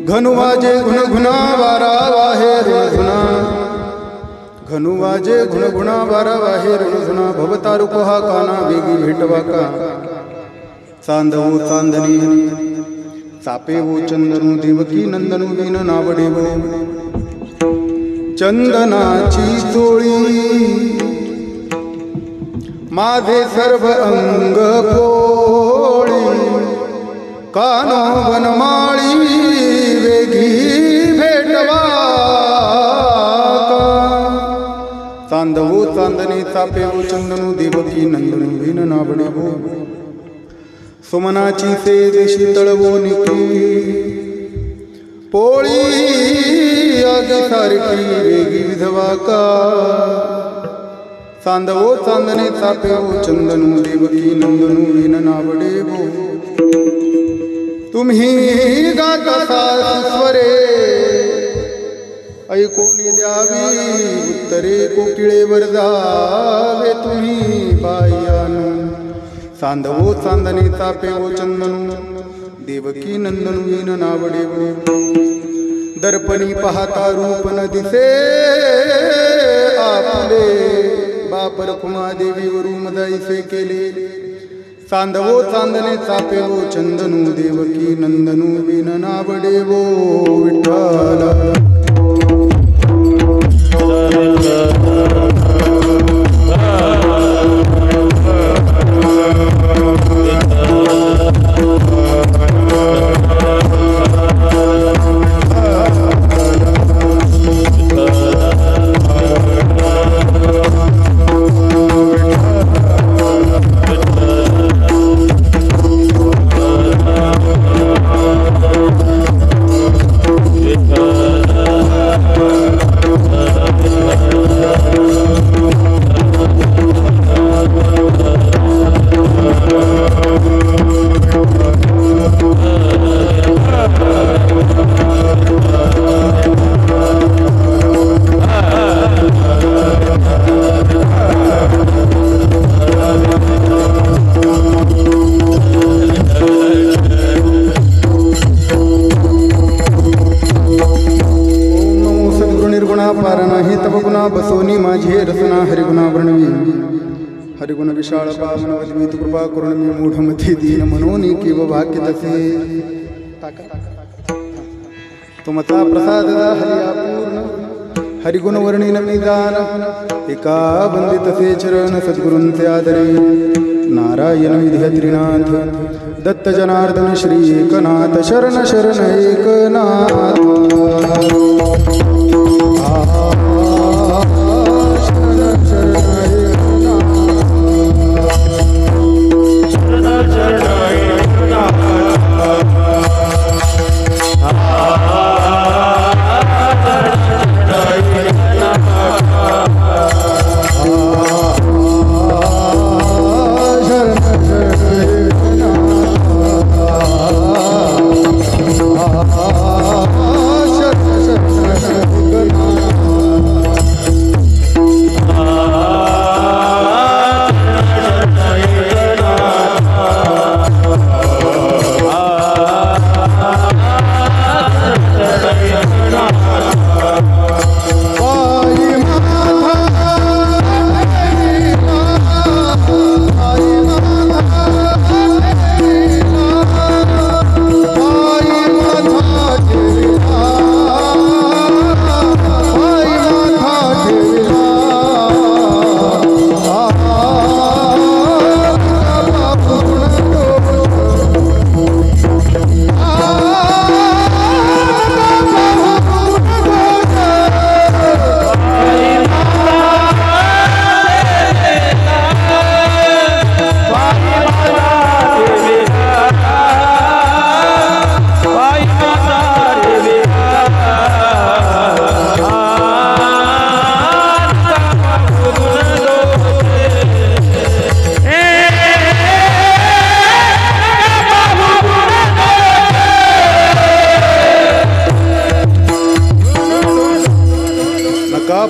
घनुवाजे गुणगुणा वारा वाहे ऋणधुना घनुवाजे गुणगुणा वारा वाहे ऋणधुना भवतारुको हा काना वेगी भेटवा का चांदवो चांदणी चापेवो चंदनू देवकी नंदनू विन नावडेव चंदनाची चोळी माझे सर्व अंग पोळी कानो वनमाळी वेगी भेटवा चांदवो चांदणे चापेवो चंदनू देवकी नंदनू विन नावडेवो सुमनाची सेज शीतळवो निकी पोळी आगी सारखी वेगी विधवा का चांदवो चांदणे चापेवो चंदनू देवकी नंदनू विन नावडेवो तुम्ही गाता स्वरे ऐकोणी द्यावी उत्तरे कोकिळेवर जावे तुम्ही बायानो चांदवो चांदणे चापेवो चंदनू देवकी नंदनू विन नावडेवो दर्पणी पाहता रूप न दिसे आपले बापर कुमादेवीवरून मदाईसे केले चांदवो चांदणे चापेवो चंदनू देवकी नंदनू विन नावडेवो विठ्ठल बसोनी माझे रसना हरिगुणा वर्णवी हरिगुण विशाळ पावन वदवीत कृपा करून मी मूढमती दीन मनोनी केव भाग्य तसे तुमचा प्रसाद हरिपूर्ण हरिगुण वर्णिन मी दान एका बंदित से चरण सद्गुरूंचे आदरे नारायण विद्या त्रिनाथ दत्त जनार्दन श्री एकनाथ शरण शरण एकनाथ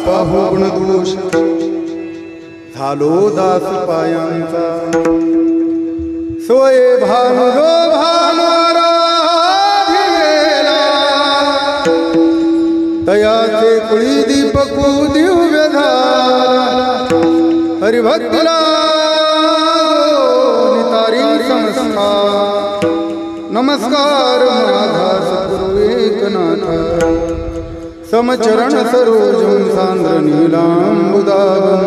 पाहू गुणदोष झालो दास पायांचा सोये भानु जो भानुरा भिलेला दयाचे कुळी दीपकू दिव्यधार हरिभक्तीला नितारी संस्कार नमस्कार माझा सद्गुरु एकनाथ समचरण सरोजं सांद्र नीलांबुदागं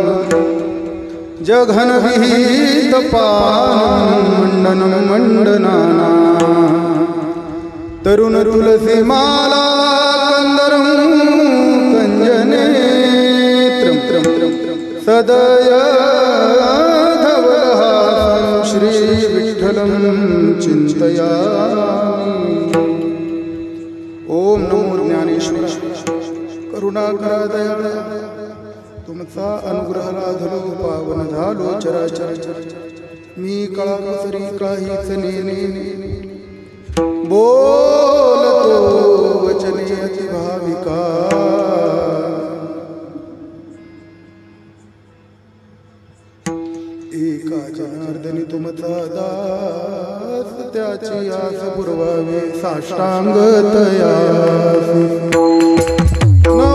जघन विहित मंडनं मंडनाना तरुण तुलसी माला कंदरं कंजनेत्रं सदय धवलहासं श्री विठ्ठलं चिंतयामि। ओम नमो ज्ञानेश्वर करुणाकरा दया तुमचा अनुग्रह लाधलो पावन झालो चराचर मी कळाकसरी काहीच नेने बोलतो वचने अति भाविका एका जनार्दनी तुमचा दास त्याची आस पुरवावे साष्टांग तयासी नमः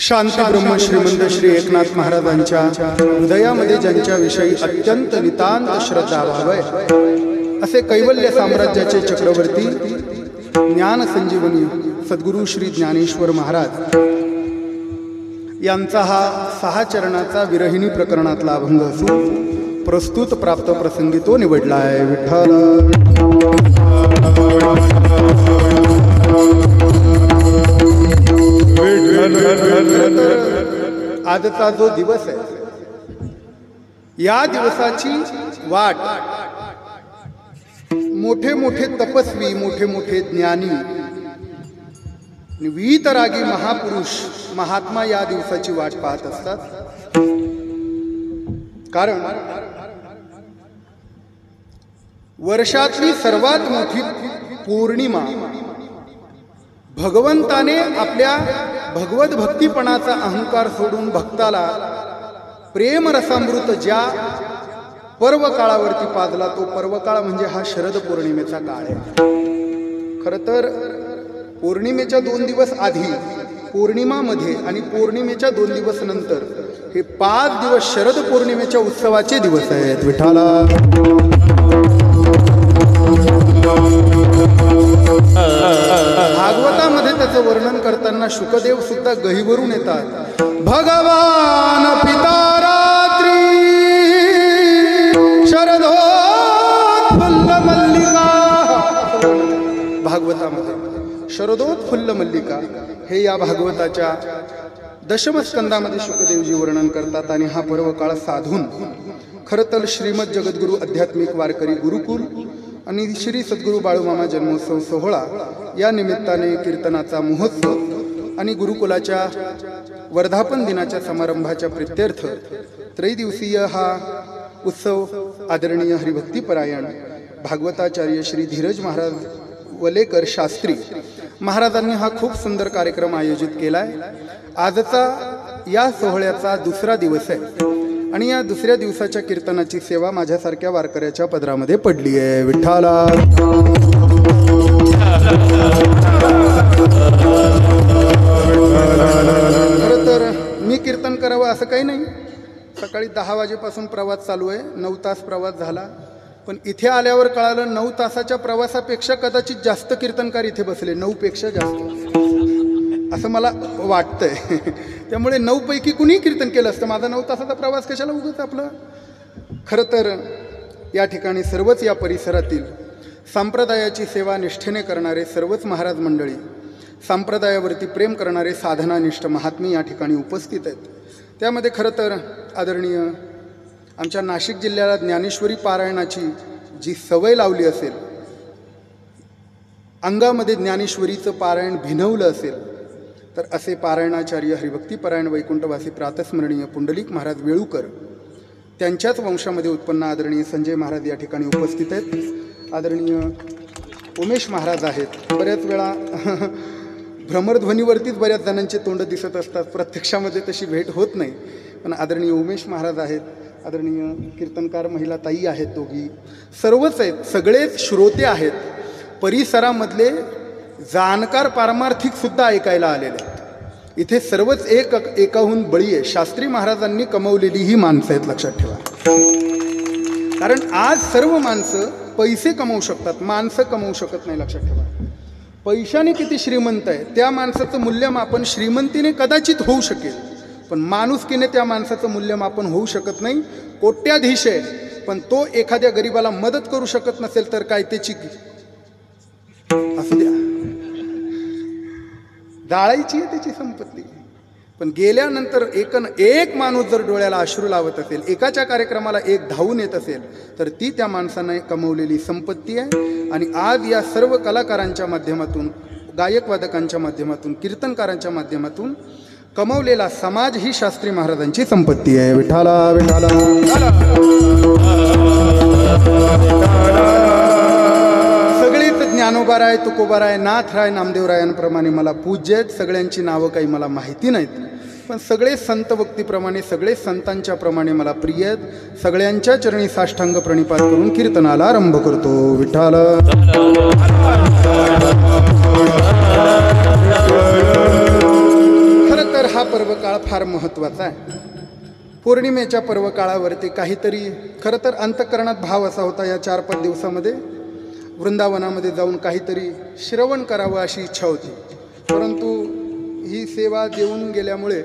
शांती ब्रह्म श्रीमंत श्री एकनाथ महाराजांच्या हृदयामध्ये ज्यांच्या विषयी अत्यंत नितांत श्रद्धा भाव आहे असे कैवल्य साम्राज्याचे चक्रवर्ती ज्ञान संजीवनी सद्गुरु श्री ज्ञानेश्वर महाराज यांचा हा 6 चरणाचा विरहिणी प्रकरणातला अभंग असून प्रस्तुत प्राप्त प्रसंगी तो निवडला आहे। विठ्ठल आजचा जो दिवस आहे या दिवसाची वाट मोठे मोठे तपस्वी मोठे मोठे ज्ञानी वीतरागी महापुरुष महात्मा या दिवसाची वाट पाहत असतात। कारण वर्षातली सर्वात मोठी पौर्णिमा भगवंताने आपल्या भगवत भक्तिपणाचा अहंकार सोडून भक्ताला प्रेम रसामृत ज्या पर्व काळावरती पाजला तो पर्व काळ म्हणजे हा शरद पौर्णिमेचा काळ आहे। खरं तर पौर्णिमेच्या 2 दिवस आधी पौर्णिमामध्ये आणि पौर्णिमेच्या 2 दिवस नंतर हे 5 दिवस शरद पौर्णिमेच्या उत्सवाचे दिवस आहेत। विठ्ठला भागवतामध्ये त्याचं वर्णन करताना शुकदेव सुद्धा गहिवरून येतात। भगवान पिता रात्री शरदोत्फुल्ल मल्लिका भागवतामध्ये शरदोत्फुल्ल मल्लिका हे या भागवताच्या दशम स्कंदामध्ये शुकदेवजी वर्णन करतात। आणि हा पर्व काळ साधून खरं तर श्रीमद जगद्गुरु आध्यात्मिक वारकरी गुरुकुल आणि श्री सद्गुरु बाळूमामा जन्मोत्सव सोहळा या निमित्ताने कीर्तनाचा महोत्सव आणि गुरुकुलाच्या वर्धापन दिनाच्या समारंभाच्या प्रित्यर्थ त्रैदिवसीय हा उत्सव आदरणीय हरिभक्तीपरायण भागवताचार्य श्री धीरज महाराज वलेकर शास्त्री महाराजांनी हा खूप सुंदर कार्यक्रम आयोजित केलाय। आजचा या सोहळ्याचा 2रा दिवस आहे आणि या 2ऱ्या दिवसाच्या कीर्तनाची सेवा माझ्यासारख्या वारकऱ्याच्या पदरामध्ये पडली आहे। विठ्ठला खरं तर मी असं काही नाही. सकाळी 10 वाजेपासून प्रवास चालू आहे, 9 तास प्रवास झाला. पण इथे आल्यावर कळालं 9 तासाच्या प्रवासापेक्षा कदाचित जास्त कीर्तनकार इथे बसले, 9 पेक्षा जास्त असं मला वाटतंय. त्यामुळे 9 पैकी कुणीही कीर्तन केलं असतं. माझा 9 तासाचा प्रवास कशाला उगाच आपलं. खरं तर या ठिकाणी सर्वच या परिसरातील संप्रदायाची सेवा निष्ठेने करणारे सर्वच महाराज मंडळी, संप्रदायावरती प्रेम करणारे साधनानिष्ठ महात्मे या ठिकाणी उपस्थित आहेत. त्यामध्ये खरं तर आदरणीय आमच्या नाशिक जिल्ह्याला ज्ञानेश्वरी पारायणाची जी सवय लावली असेल, अंगामध्ये ज्ञानेश्वरीचं पारायण भिनवलं असेल, तर असे पारायणाचार्य हरिभक्तीपरायण वैकुंठवासी प्रातस्मरणीय पुंडलिक महाराज वेळूकर, त्यांच्याच वंशामध्ये उत्पन्न आदरणीय संजय महाराज या ठिकाणी उपस्थित आहेत. आदरणीय उमेश महाराज आहेत. बऱ्याच वेळा भ्रमरध्वनीवरतीच बऱ्याच जणांचे तोंड दिसत असतात, प्रत्यक्षामध्ये तशी भेट होत नाही. पण आदरणीय उमेश महाराज आहेत. आदरणीय कीर्तनकार महिला ताई आहेत, दोघी सर्वच आहेत, सगळेच श्रोते आहेत. परिसरामधले जाणकार पारमार्थिकसुद्धा ऐकायला आलेले आहेत. इथे सर्वच एकाहून बळी आहे. शास्त्री महाराजांनी कमवलेली ही माणसं आहेत, लक्षात ठेवा. कारण आज सर्व माणसं पैसे कमवू शकतात, माणसं कमवू शकत नाही, लक्षात ठेवा. पैशाने किती श्रीमंत आहे त्या माणसाचं मूल्यमापन श्रीमंतीने कदाचित होऊ शकेल, पण माणुसकीने त्या माणसाचं मूल्यमापन होऊ शकत नाही. कोट्याधीश आहे पण तो एखाद्या गरीबाला मदत करू शकत नसेल तर काय त्याची असू द्या, जाळायची आहे त्याची संपत्ती. पण गेल्यानंतर एक माणूस जर डोळ्याला अश्रू लावत असेल, एकाच्या कार्यक्रमाला एक धावून येत असेल, तर ती त्या माणसाने कमवलेली संपत्ती आहे. आणि आज या सर्व कलाकारांच्या माध्यमातून, गायकवादकांच्या माध्यमातून, कीर्तनकारांच्या माध्यमातून कमवलेला समाज ही शास्त्री महाराजांची संपत्ती आहे. विठाला विठाला. सगळेच ज्ञानोबाराय, तुकोबाराय, नाथराय, नामदेवरायांप्रमाणे मला पूज्य आहेत. सगळ्यांची नावं काही मला माहिती नाहीत, पण सगळे संत भक्तीप्रमाणे, सगळे संतांच्या प्रमाणे मला प्रिय आहेत. सगळ्यांच्या चरणी साष्टांग प्रणिपात करून कीर्तनाला आरंभ करतो. विठाल. खरं तर हा पर्वकाळ फार महत्त्वाचा आहे. पौर्णिमेच्या पर्वकाळावरती काहीतरी खरं तर अंतःकरणात भाव असा होता, या 4-5 दिवसामध्ये वृंदावनामध्ये जाऊन काहीतरी श्रवण करावं अशी इच्छा होती. परंतु ही सेवा देऊन गेल्यामुळे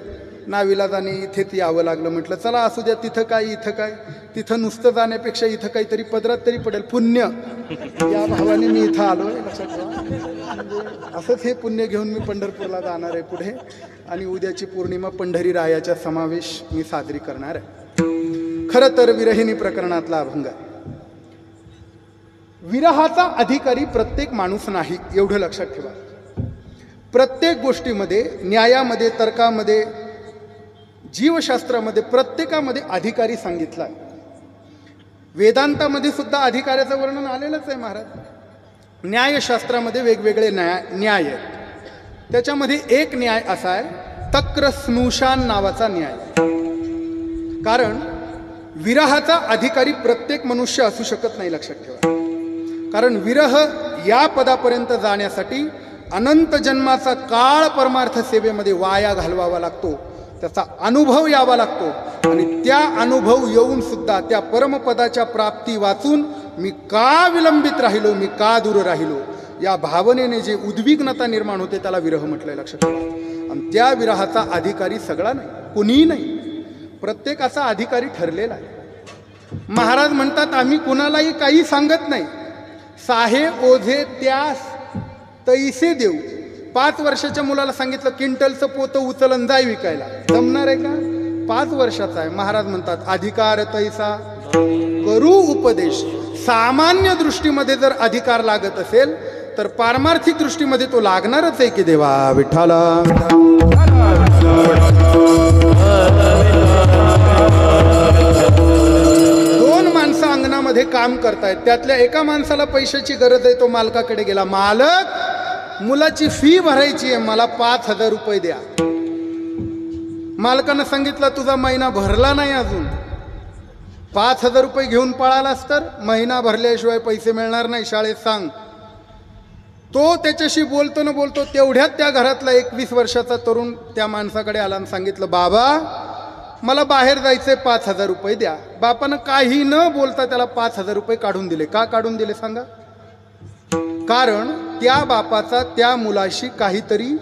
नाविलाजाने इथेच यावं लागलं. म्हटलं चला असू द्या, तिथं काय इथं काय, तिथं नुसतं जाण्यापेक्षा इथं काहीतरी पदरात तरी पडेल पुण्य, या भावाने मी इथं आलो आहे. लक्षात ठेवा, असंच हे पुण्य घेऊन मी पंढरपूरला जाणार आहे पुढे. आणि उद्याची पौर्णिमा पंढरी रायाचा समावेश मी साजरी करणार आहे. खरं तर विरहिणी प्रकरणातला अभंग आहे. विरहाचा अधिकारी प्रत्येक माणूस नाही, एवढं लक्षात ठेवा. प्रत्येक गोष्टीमध्ये, न्यायामध्ये, तर्कामध्ये, जीवशास्त्रामध्ये प्रत्येकामध्ये अधिकारी सांगितला आहे. वेदांतामध्ये सुद्धा अधिकाऱ्याचं वर्णन आलेलंच आहे महाराज. न्यायशास्त्रामध्ये वेगवेगळे न्याय आहेत. त्याच्यामध्ये एक न्याय असा आहे, तक्र स्नुषान नावाचा न्याय. कारण विरहाचा अधिकारी प्रत्येक मनुष्य असू शकत नाही, लक्षात ठेवा. कारण विरह या पदापर्यंत जाण्यासाठी अनंत जन्माचा काळ परमार्थ सेवेमध्ये वाया घालवावा लागतो, त्याचा अनुभव यावा लागतो. आणि त्या अनुभव येऊन सुद्धा त्या परमपदाच्या प्राप्ती वाचून मी का विलंबित राहिलो, मी का दूर राहिलो, या भावनेने जे उद्विग्नता निर्माण होते त्याला विरह म्हटलंय, लक्षात ठेवा. आणि त्या विरहाचा अधिकारी सगळा नाही, कुणीही नाही, प्रत्येकाचा अधिकारी ठरलेला आहे. महाराज म्हणतात आम्ही कुणालाही काही सांगत नाही, साहे ओझे त्यास तैसे देऊ. 5 वर्षाच्या मुलाला सांगितलं क्विंटलचं पोतं उचलन जाय विकायला, जमणार आहे का? 5 वर्षाचा आहे. महाराज म्हणतात अधिकार तैसा करू उपदेश. सामान्य दृष्टीमध्ये जर अधिकार लागत असेल तर पारमार्थिक दृष्टीमध्ये तो लागणारच आहे की देवा. विठ्ठला. दोन माणसं अंगणामध्ये काम करतायत, त्यातल्या एका माणसाला पैशाची गरज आहे, तो मालकाकडे गेला, मालक मुलाची फी भरायची आहे, मला 5,000 रुपये द्या. मालकानं सांगितलं तुझा महिना भरला नाही अजून, 5,000 रुपये घेऊन पळालास तर महिना भरल्याशिवाय पैसे मिळणार नाही, शाळेत सांग. तो त्याच्याशी बोलतो न बोलतो तेवढ्यात त्या घरातला 21 वर्षाचा तरुण त्या माणसाकडे आला आणि सांगितलं बाबा मला बाहेर जायचंय, 5,000 रुपये द्या. बापानं काही न बोलता त्याला 5,000 रुपये काढून दिले. का काढून दिले सांगा? कारण त्या बापाचा त्या मुलाशी काहीतरी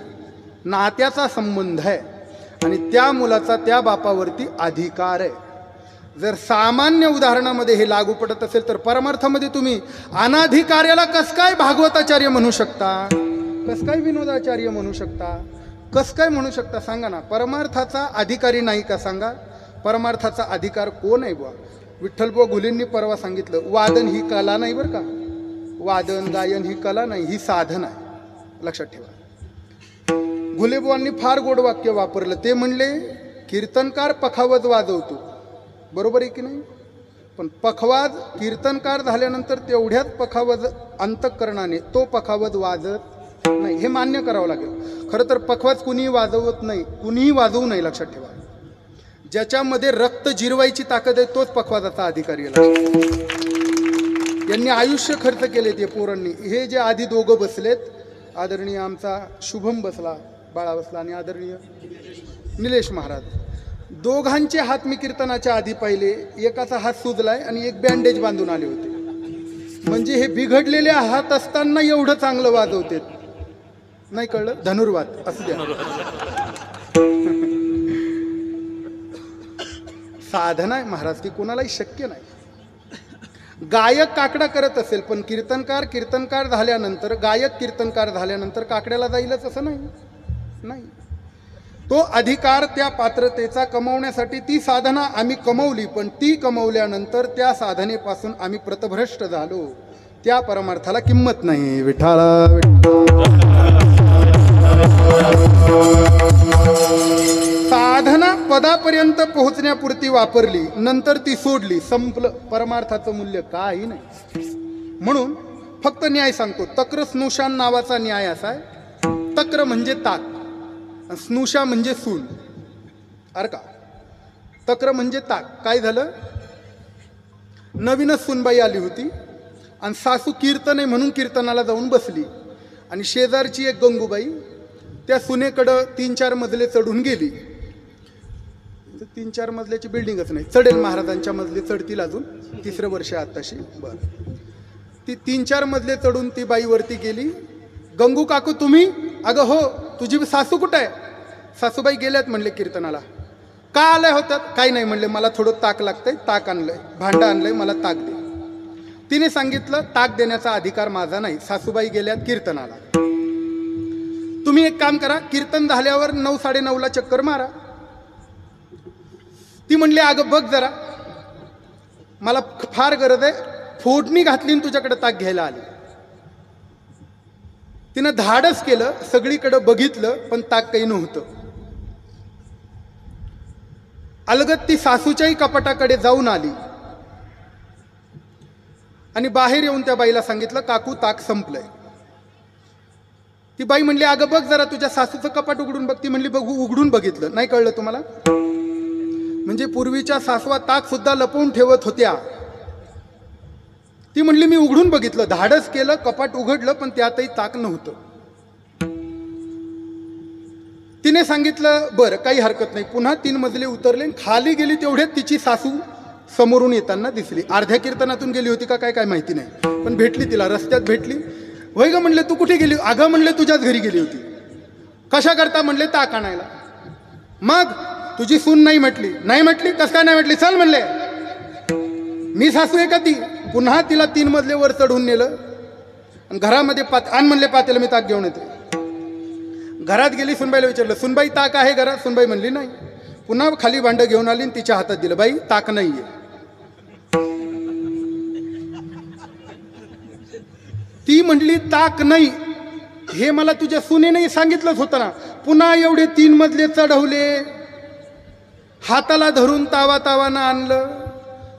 नात्याचा संबंध आहे आणि त्या मुलाचा त्या बापावरती अधिकार आहे. जर सामान्य उदाहरणामध्ये हे लागू पडत असेल तर परमार्थामध्ये तुम्ही अनाधिकार्याला कस काय भागवताचार्य म्हणू शकता? कस काय विनोदाचार्य म्हणू शकता? कस काय म्हणू शकता सांगा ना? परमार्थाचा अधिकारी नाही का सांगा? परमार्थाचा अधिकार कोण आहे बुवा? विठ्ठलबुवा घुलेंनी परवा सांगितलं, वादन ही कला नाही बरं का. वादन गायन ही कला नाही, ही साधन आहे. लक्षात ठेवा. घुलेबुवांनी फार गोड वाक्य वापरलं. ते म्हणले कीर्तनकार पखावज वाजवतो. बरोबर आहे की नाही? पण पखवाज कीर्तनकार झाल्यानंतर तेवढ्याच पखावज अंतःकरणाने तो पखावज वाजत नाही. हे मान्य करावं लागेल. खरं तर पखवाज कुणीही वाजवत नाही, कुणीही वाजवू नाही. लक्षात ठेवा. ज्याच्यामध्ये रक्त जिरवायची ताकद आहे तोच पखवाजाचा अधिकारी आहे. यांनी आयुष्य खर्च केले ते पोरांनी. हे जे आधी दोघं बसलेत, आदरणीय आमचा शुभम बसला, बाळा बसला आणि आदरणीय निलेश महाराज, दोघांचे हात मी कीर्तनाच्या आधी पाहिले. एकाचा हात सुजलाय आणि एक बँडेज बांधून आले होते. म्हणजे हे बिघडलेले हात असताना एवढं चांगलं वाजवते. नाही कळलं? धनुर्वाद असू द्या. साधना आहे महाराज, ती कोणालाही शक्य नाही. गायक काकडा करत असेल पण कीर्तनकार झाल्यानंतर, गायक कीर्तनकार झाल्यानंतर काकड्याला जाईलच असं नाही. तो अधिकार त्या पात्रतेचा कमवण्यासाठी ती साधना आम्ही कमवली, पण ती कमवल्यानंतर त्या साधनेपासून आम्ही प्रतभ्रष्ट झालो. त्या परमार्थाला किंमत नाही. विठाला साधना पदापर्यंत पोहोचण्यापुरती वापरली, नंतर ती सोडली, संपलं. परमार्थाचं मूल्य काही नाही. म्हणून फक्त न्याय सांगतो. तक्र स्नुषान नावाचा न्याय असा आहे. तक्र म्हणजे ताक, स्नुषा म्हणजे सून. अरे का? तक्र म्हणजे ताक. काय झालं? नवीनच सूनबाई आली होती आणि सासू कीर्तन आहे म्हणून कीर्तनाला जाऊन बसली आणि शेजारची एक गंगूबाई त्या सुनेकडं 3-4 मजले चढून गेली. 3-4 मजल्याची बिल्डिंगच नाही, चढेल महाराजांच्या मजले चढतील अजून, 3रं वर्ष आताशी. बरं, ती 3-4 मजले चढून ती बाई वरती गेली. गंगू काकू तुम्ही? अगं हो. तुझी सासू कुठं आहे? सासूबाई गेल्यात म्हणले कीर्तनाला. का आल्या होत्यात? काही नाही म्हणले, मला थोडं ताक लागतंय, ताक आणलंय, भांडं आणलंय, मला ताक दे. तिने सांगितलं ताक देण्याचा अधिकार माझा नाही, सासूबाई गेल्यात कीर्तनाला. तुम्ही एक काम करा, कीर्तन झाल्यावर 9-9:30ला चक्कर मारा. ती म्हणली अगं बघ जरा, मला फार गरज आहे, फोडणी घातली तुझ्याकडे ताक घ्यायला आली. तिनं धाडस केलं, सगळीकडे बघितलं पण ताक काही नव्हतं. अलगत ती सासूच्याही कपाटाकडे जाऊन आली आणि बाहेर येऊन त्या बाईला सांगितलं काकू ताक संपलंय. ती बाई म्हणली अगं बघ जरा तुझ्या सासूचं कपाट उघडून बघ. ती म्हणली बघू. उघडून बघितलं. नाही कळलं तुम्हाला? म्हणजे पूर्वीच्या सासवा ताक सुद्धा लपवून ठेवत होत्या. ती म्हणली मी उघडून बघितलं, धाडस केलं, कपाट उघडलं पण त्यातही ताक नव्हतं. तिने सांगितलं बरं काही हरकत नाही. पुन्हा 3 मजले उतरले, खाली गेली तेवढ्यात तिची सासू समोरून येताना दिसली. अर्ध्या कीर्तनातून गेली होती का काय माहिती नाही, पण भेटली तिला, रस्त्यात भेटली. होय ग म्हणले तू कुठे गेली? अगं म्हणले तुझ्याच घरी गेली होती. कशा करता? म्हणले ताक आणायला. मग तुझी सून नाही म्हटली? नाही म्हटली. कस काय नाही म्हटली? चल म्हणले. मी सासू आहे का ती? पुन्हा तिला 3 मजले वर चढून नेलं आणि घरामध्ये आण म्हणले पातेलं, मी ताक घेऊन येते. घरात गेली, सुनबाईला विचारलं सुनबाई ताक आहे घरात? सुनबाई म्हणली नाही. पुन्हा खाली भांडं घेऊन आली आणि तिच्या हातात दिलं. बाई ताक नाहीये. ती म्हणली ताक नाही. हे मला तुझ्या सुनेने सांगितलंच होतं ना. पुन्हा एवढे 3 मजले चढवले, हाताला धरून तावानं आणलं,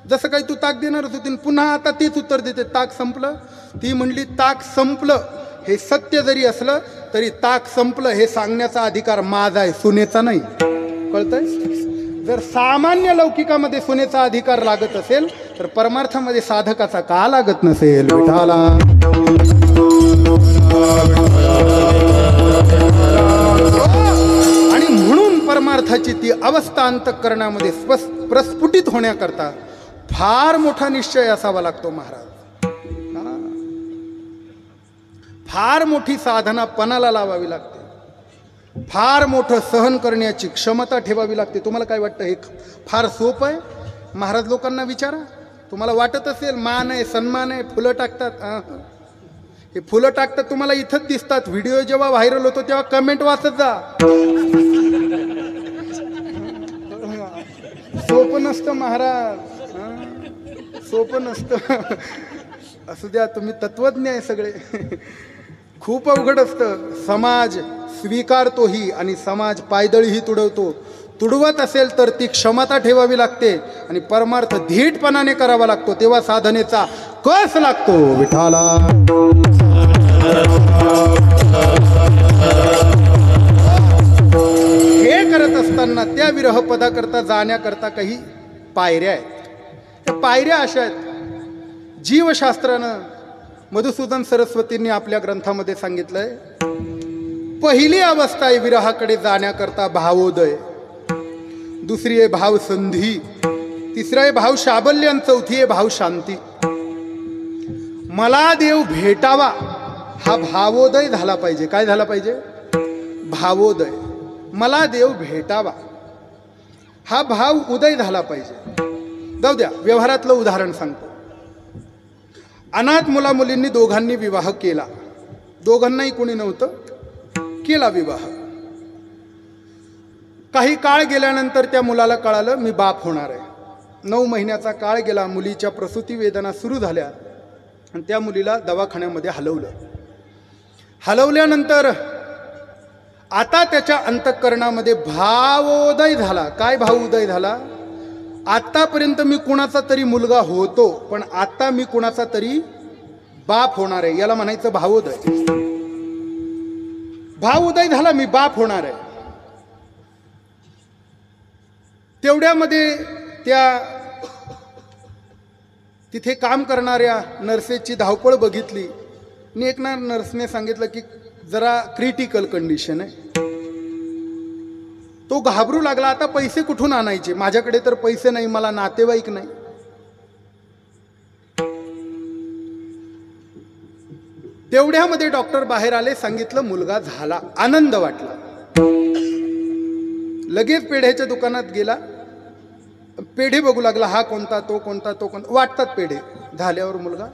जसं काही तू ताक देणारच होती. पुन्हा आता तेच उत्तर देते ताक संपलं. ती म्हणली ताक संपलं हे सत्य जरी असलं तरी ताक संपलं हे सांगण्याचा अधिकार माझा आहे, सुनेचा नाही. कळतंय? जर सामान्य लौकिकामध्ये सुनेचा अधिकार लागत असेल तर परमार्थामध्ये साधकाचा का लागत नसेल? विठाला आणि म्हणून परमार्थ माणसाची ती अवस्था अंतःकरणामध्ये प्रस्फुटित होण्याकरता फार मोठा निश्चय असावा लागतो महाराज. फार मोठी साधना पणाला लावावी लागते, फार मोठं सहन करण्याची क्षमता ठेवावी लागते. तुम्हाला काय वाटतं हे फार सोपं आहे? महाराज लोकांना विचारा. तुम्हाला वाटत असेल मान आहे, सन्मान आहे, फुलं टाकतात. हे फुलं टाकतात तुम्हाला इथंच दिसतात. व्हिडिओ जेव्हा व्हायरल होतो तेव्हा कमेंट वाचत जा. सोपं नसतं महाराज, सोपं नसतं. असू द्या, तुम्ही तत्वज्ञ आहे सगळे. खूप अवघड असतं. समाज स्वीकारतोही आणि समाज पायदळीही तुडवतो. तुडवत असेल तर ती क्षमता ठेवावी लागते आणि परमार्थ धीटपणाने करावा लागतो, तेव्हा साधनेचा कस लागतो. विठाला हे करत असताना त्या विरह पदाकरता जाण्याकरता काही पायऱ्या आहेत. त्या पायऱ्या अशा आहेत, जीवशास्त्रानं मधुसूदन सरस्वतींनी आपल्या ग्रंथामध्ये सांगितलंय. पहिली अवस्था आहे विरहाकडे जाण्याकरता भावोदय, दुसरी आहे भाव संधी, तिसरा आहे भाव शाबल्य आणि चौथी आहे भाव शांती. मला देव भेटावा हा भावोदय झाला पाहिजे. काय झाला पाहिजे? भावोदय. मला देव भेटावा हा भाव उदय झाला पाहिजे. जाऊ द्या, व्यवहारातलं उदाहरण सांगतो. अनाथ मुला मुलींनी दोघांनी विवाह केला. दोघांनाही कोणी नव्हतं, केला विवाह. काही काळ गेल्यानंतर त्या मुलाला कळालं मी बाप होणार आहे. 9 महिन्याचा काळ गेला, मुलीच्या प्रसूती वेदना सुरू झाल्या आणि त्या मुलीला दवाखान्यामध्ये हलवलं. हलवल्यानंतर आता त्याच्या अंतःकरणामध्ये भावोदय झाला. काय भावोदय झाला? आतापर्यंत मी कुणाचा तरी मुलगा होतो, पण आता मी कुणाचा तरी बाप होणार आहे. याला म्हणायचं भावोदय. भावोदय झाला, मी बाप होणार आहे. तेवढ्यामध्ये त्या तिथे काम करणाऱ्या नर्सेसची धावपळ बघितली आणि एक नर्सने सांगितलं की जरा क्रिटिकल कंडिशन आहे. तो घाबरू लागला. आता पैसे कुठून आणायचे? माझ्याकडे तर पैसे नाही, मला नातेवाईक नाही. तेवढ्यामध्ये डॉक्टर बाहेर आले, सांगितलं मुलगा झाला. आनंद वाटला. लगेच पेढ्याच्या दुकानात गेला, पेढे बघू लागला. हा कोणता, तो कोणता, तो कोणता. वाटतात पेढे. झाल्यावर मुलगा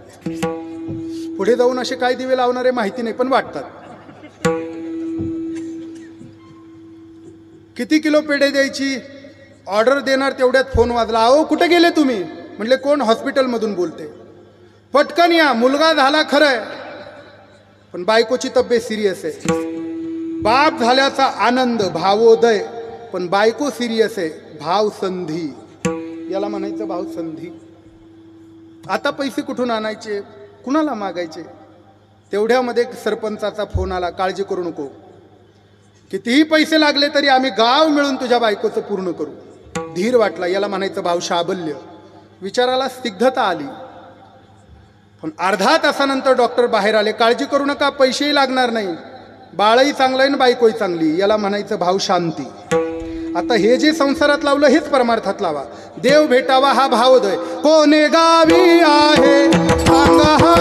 पुढे जाऊन असे काय दिवे लावणारे माहिती नाही, पण वाटतात. किती किलो पेढे द्यायची ऑर्डर देणार, तेवढ्यात फोन वाजला. अहो कुठे गेले तुम्ही? म्हटले कोण? हॉस्पिटलमधून बोलते. पटकन या, मुलगा झाला खरंय, पण बायकोची तब्येत सिरियस आहे. बाप झाल्याचा आनंद भावोदय, पण बायको सिरियस आहे, भाव संधी. याला म्हणायचं भाव संधी. आता पैसे कुठून आणायचे, कुणाला मागायचे? तेवढ्यामध्ये सरपंचाचा फोन आला, काळजी करू नको, कितीही पैसे लागले तरी आम्ही गाव मिळून तुझ्या बायकोचं पूर्ण करू. धीर वाटला. याला म्हणायचं भाव शाबल्य. विचाराला स्निग्धता आली. पण अर्धा तासानंतर डॉक्टर बाहेर आले. काळजी करू नका, पैसेही लागणार नाही, बाळही चांगलं आहे आणि बायकोही चांगली. याला म्हणायचं भाव शांती. आता हे जे संसारात लावलं हेच परमार्थात लावा. देव भेटावा हा भावोदय. कोणे गावी आहे सांगा हा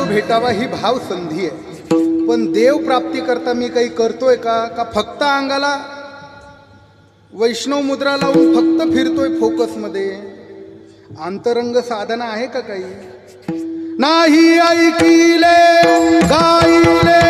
भेटावा ही भाव संधी आहे. पण देव प्राप्ती करता मी काही करतोय का फक्त अंगाला वैष्णव मुद्रा लावून फक्त फिरतोय फोकसमध्ये, अंतरंग साधना आहे का काही? नाही ऐकिले गाईले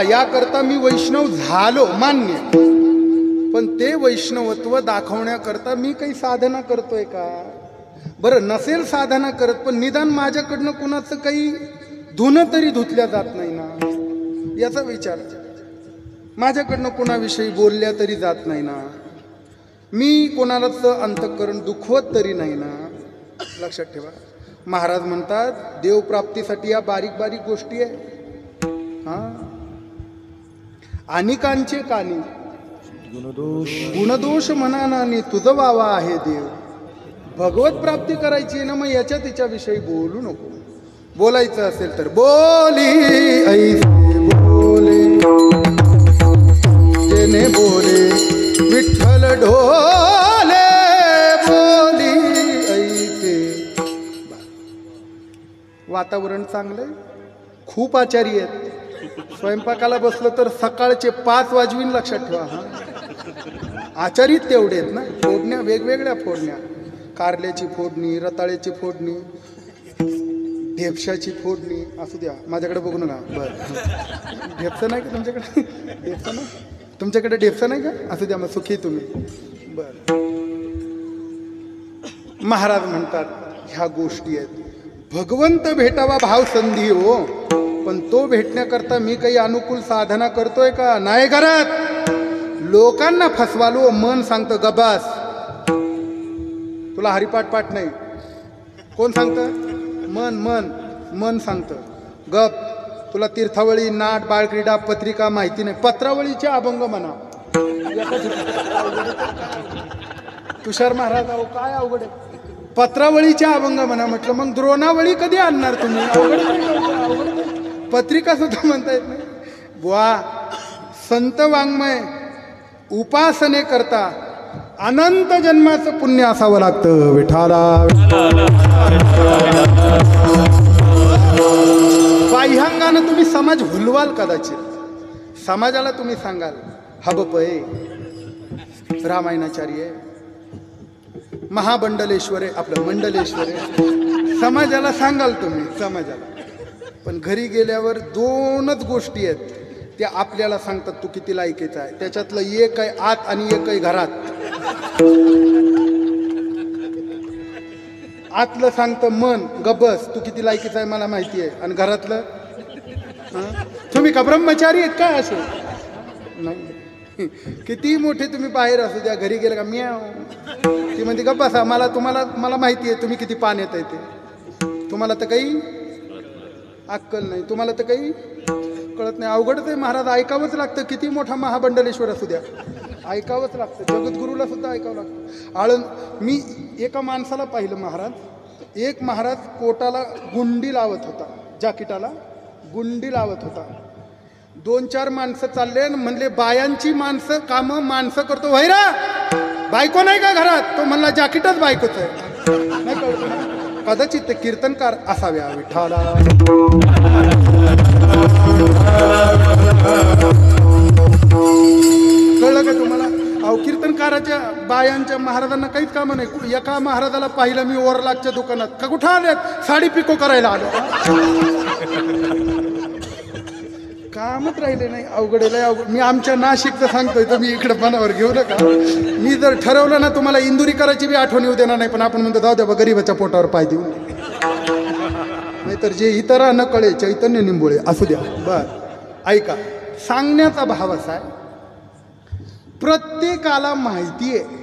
याकरता मी वैष्णव झालो मान्य, पण ते वैष्णवत्व दाखवण्याकरता मी काही साधना करतोय का? बरं नसेल साधना करत, पण निदान माझ्याकडनं कुणाचं काही धुणं तरी धुतल्या जात नाही ना याचा विचार. माझ्याकडनं कुणाविषयी बोलल्या तरी जात नाही ना, मी कोणालाच अंतःकरण दुखवत तरी नाही ना. लक्षात ठेवा, महाराज म्हणतात देवप्राप्तीसाठी या बारीक बारीक गोष्टी आहे. हां, अनिकांचे कानी गुणदोष म्हणा नानी, तुझं वावा आहे देव. भगवत प्राप्ती करायची ना, मग याच्या तिच्याविषयी बोलू नको. बोलायचं असेल तर बोली ऐसे बोले जेने बोले विठ्ठल ढोले, बोली ऐसे. वातावरण चांगलंय, खूप आचारी आहेत. स्वयंपाकाला बसलं तर सकाळचे 5 वाजवीन. लक्षात ठेवा, हा आचारीत तेवढे आहेत ना. फोडण्या वेगवेगळ्या फोडण्या, कारल्याची फोडणी, रताळ्याची फोडणी, ढेपशाची फोडणी. असू द्या, माझ्याकडे बघू नका. बरं, ढेपसं नाही का तुमच्याकडे? ढेपसं नाही तुमच्याकडे? ढेपसं नाही का? असू द्या, मग सुखी तुम्ही. बरं, महाराज म्हणतात ह्या गोष्टी आहेत. भगवंत भेटावा भाव संधी हो, पण तो भेटण्याकरता मी काही अनुकूल साधना करतोय का? नाही करत. लोकांना फसवालो. मन सांगतं गबास, तुला हरिपाठ पाठ नाही. कोण सांगतं? मन मन मन सांगतं गप, तुला तीर्थावळी, नाट, बाळक्रीडा, पत्रिका माहिती नाही. पत्रावळीचे अभंग म्हणा. तुषार महाराज, अहो काय अवघड आहे. पत्रावळीच्या अभंग म्हणा म्हटलं, मग द्रोणावळी कधी आणणार तुम्ही? अवघड. पत्रिका सुद्धा म्हणता येत नाही. बुवा, संत वाङ्मय उपासने करता अनंत जन्माचं पुण्य असावं लागतं. विठाला बाह्यांगानं तुम्ही समाज भुलवाल कदाचित. समाजाला तुम्ही सांगाल हबपय रामायणाचार्य, महाबंडलेश्वर आहे, आपलं मंडलेश्वर आहे. समाजाला सांगाल तुम्ही, समाजाला. पण घरी गेल्यावर 2च गोष्टी आहेत, त्या आपल्याला सांगतात तू किती लायकीचा आहे. त्याच्यातलं एक आहे आत आणि एक आहे घरात. आतलं सांगतं मन, गबस तू किती लायकीचा आहे मला माहिती आहे. आणि घरातलं, तुम्ही का ब्रह्मचारी आहेत काय? असे नाही. किती मोठे तुम्ही बाहेर असू द्या, घरी गेलं का म्याव, ती म्हणते गप्पा मला माहिती आहे तुम्ही किती पान येत आहे ते. तुम्हाला तर काही अक्कल नाही, तुम्हाला तर काही कळत नाही. अवघडच आहे महाराज. ऐकावंच लागतं. किती मोठा महाबंडलेश्वर असू द्या, ऐकावंच लागतं. जगद्गुरूला सुद्धा ऐकावं लागतं. मी एका माणसाला पाहिलं महाराज. एक महाराज पोटाला गुंडी लावत होता, जाकिटाला गुंडी लावत होता. 2-4 माणसं चालले, म्हणले बायांची माणसं कामं माणसं करतो. व्हैरा बायको नाही का घरात? तो म्हणला जाकीटच बायकोच आहे. नाही कळत. कदाचित ते कीर्तनकार असाव्या. विठाला महाराजांना काहीच कामं नाही. एका महाराजाला पाहिलं मी ओरलागच्या दुकानात, का कुठं आलेत? साडी पिको करायला आलो. कामच राहिले नाही. अवघडेला अवघड. मी आमच्या नाशिकचं सांगतोय तर मी इकडे मनावर घेऊ नका. मी जर ठरवलं ना तुम्हाला इंदुरी करायची बी आठवण येऊ देणार नाही, पण आपण म्हणतो जाऊ द्या बा गरीबाच्या पोटावर पाय देऊ. नाहीतर जे इतरा न कळे चैतन्य निंबोळे असू द्या. बर ऐका, सांगण्याचा भाव असा आहे, प्रत्येकाला माहिती आहे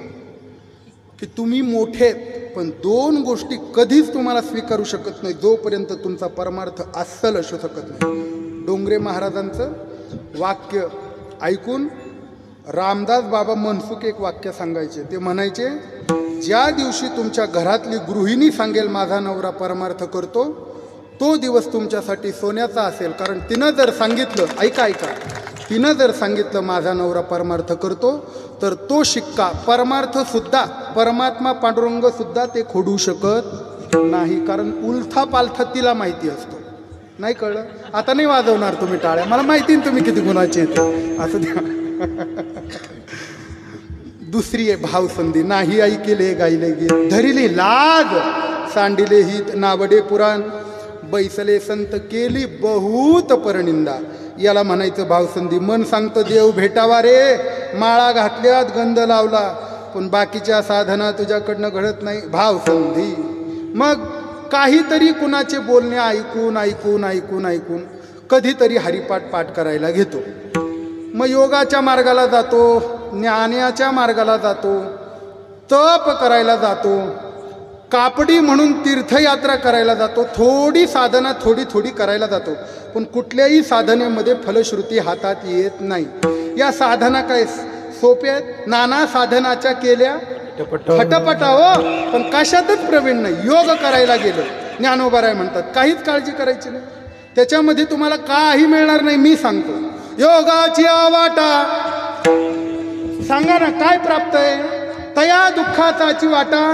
की तुम्ही मोठे, पण दोन गोष्टी कधीच तुम्हाला स्वीकारू शकत नाही जोपर्यंत तुमचा परमार्थ अस्सल असू शकत नाही. डोंगरे महाराजांचं वाक्य ऐकून रामदास बाबा मनसुख एक वाक्य सांगायचे. ते म्हणायचे, ज्या दिवशी तुमच्या घरातली गृहिणी सांगेल माझा नवरा परमार्थ करतो, तो दिवस तुमच्यासाठी सोन्याचा असेल. कारण तिनं जर सांगितलं, ऐका तिनं जर सांगितलं माझा नवरा परमार्थ करतो, तर तो शिक्का परमार्थसुद्धा, परमात्मा पांडुरंगसुद्धा ते खोडू शकत नाही. कारण उलथा पालथा तिला माहिती असतो. नाही कळलं? आता नाही वाजवणार तुम्ही टाळ्या, मला माहिती तुम्ही किती गुणाचे येते. असं द्या. दुसरी आहे भावसंधी. नाही ऐकिले गायले गीत, धरिली लाज सांडिले हित, नावडे पुराण बैसले संत, केली बहुत परनिंदा. याला म्हणायचं भावसंधी. मन सांगतं देव भेटावा रे, माळा घातल्यात गंध लावला, पण बाकीच्या साधना तुझ्याकडनं घडत नाही. भावसंधी. मग काहीतरी कुणाचे बोलणे ऐकून ऐकून ऐकून ऐकून कधीतरी हरिपाठ पाठ करायला घेतो. मग योगाच्या मार्गाला जातो, ज्ञानाच्या मार्गाला जातो, तप करायला जातो, कापडी म्हणून तीर्थयात्रा करायला जातो, थोडी साधना थोडी करायला जातो, पण कुठल्याही साधनेमध्ये फलश्रुती हातात येत नाही. या साधना काय सोप्या आहेत? नाना साधनाच्या केल्या फटाफटा हो, पण कशातच प्रवीण नाही. योग करायला गेलं, ज्ञानोबराय म्हणतात, काहीच काळजी करायची नाही. त्याच्यामध्ये तुम्हाला काही मिळणार नाही. मी सांगतो, योगाची वाटा सांगा ना काय प्राप्त आहे? तया दुःखाचाची वाटा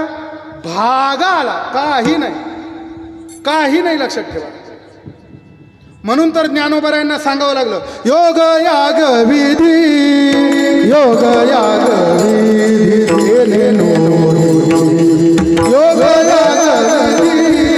भागा आला, काही नाही. लक्षात ठेवा. म्हणून तर ज्ञानोबरायांना सांगावं लागलं, योग याग विधी, योग याग विधी, योग याग विधी,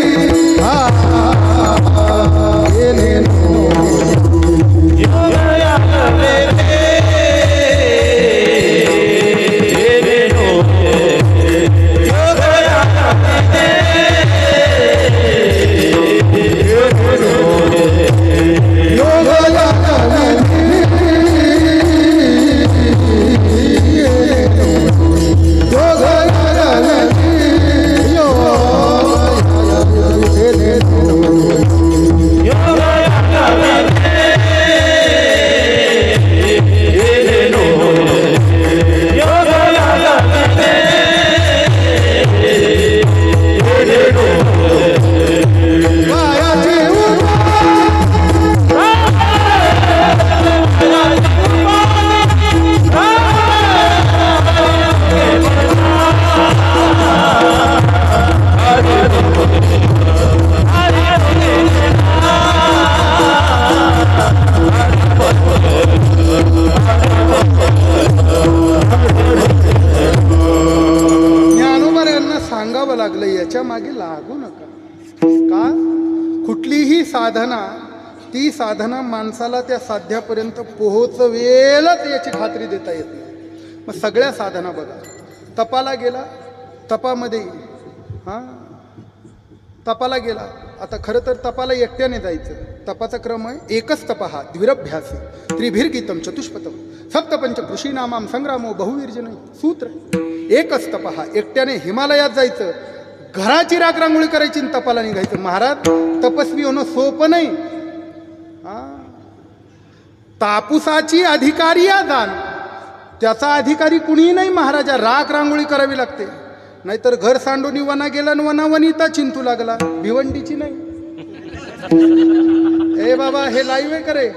साधना, ती साधना माणसाला त्या साध्यापर्यंत पोहोचवेलच याची खात्री देता येत नाही. मग सगळ्या साधना बघा, तपाला गेला, तपामध्ये तपाला गेला. आता खरं तर तपाला एकट्याने जायचं. तपाचा क्रम आहे, एकच तप हा द्विरभ्यासी त्रिभिर्गीतम चतुष्पथम सप्तपंच कृषी नामाम संग्रामो बहुवीर्जन सूत्र. एकच तप हा, एकट्याने हिमालयात जायचं, घराची रांगोळी करायची, तपाला निघायचं. महाराज, तपस्वी होणं सोपं नाही. तापुसाची अधिकारी या दान, त्याचा अधिकारी कुणीही नाही महाराजा. रांगोळी करावी लागते, नाहीतर घर सांडून वना गेला, वना वनिता चिंतू लागला, भिवंडीची नाही. ए बाबा, हे लाईव्ह आहे करे,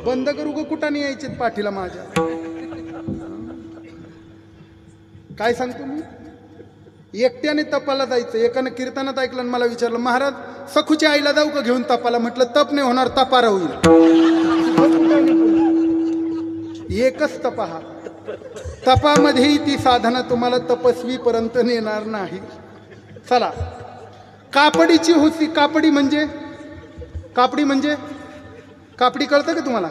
बंद करू ग, कुठाने यायचे पाठीला माझ्या. काय सांगतो मी? एकट्याने तपाला जायचं. एकानं कीर्तनात ऐकलं, मला विचारलं, महाराज सखूच्या आईला जाऊ का घेऊन तपाला? म्हटलं तप नाही होणार, तपारा होईल. एकच तप हा. तपामध्येही ती साधना तुम्हाला तपस्वीपर्यंत नेणार नाही. चला, कापडीची होती. कापडी म्हणजे कापडी कळतं का तुम्हाला?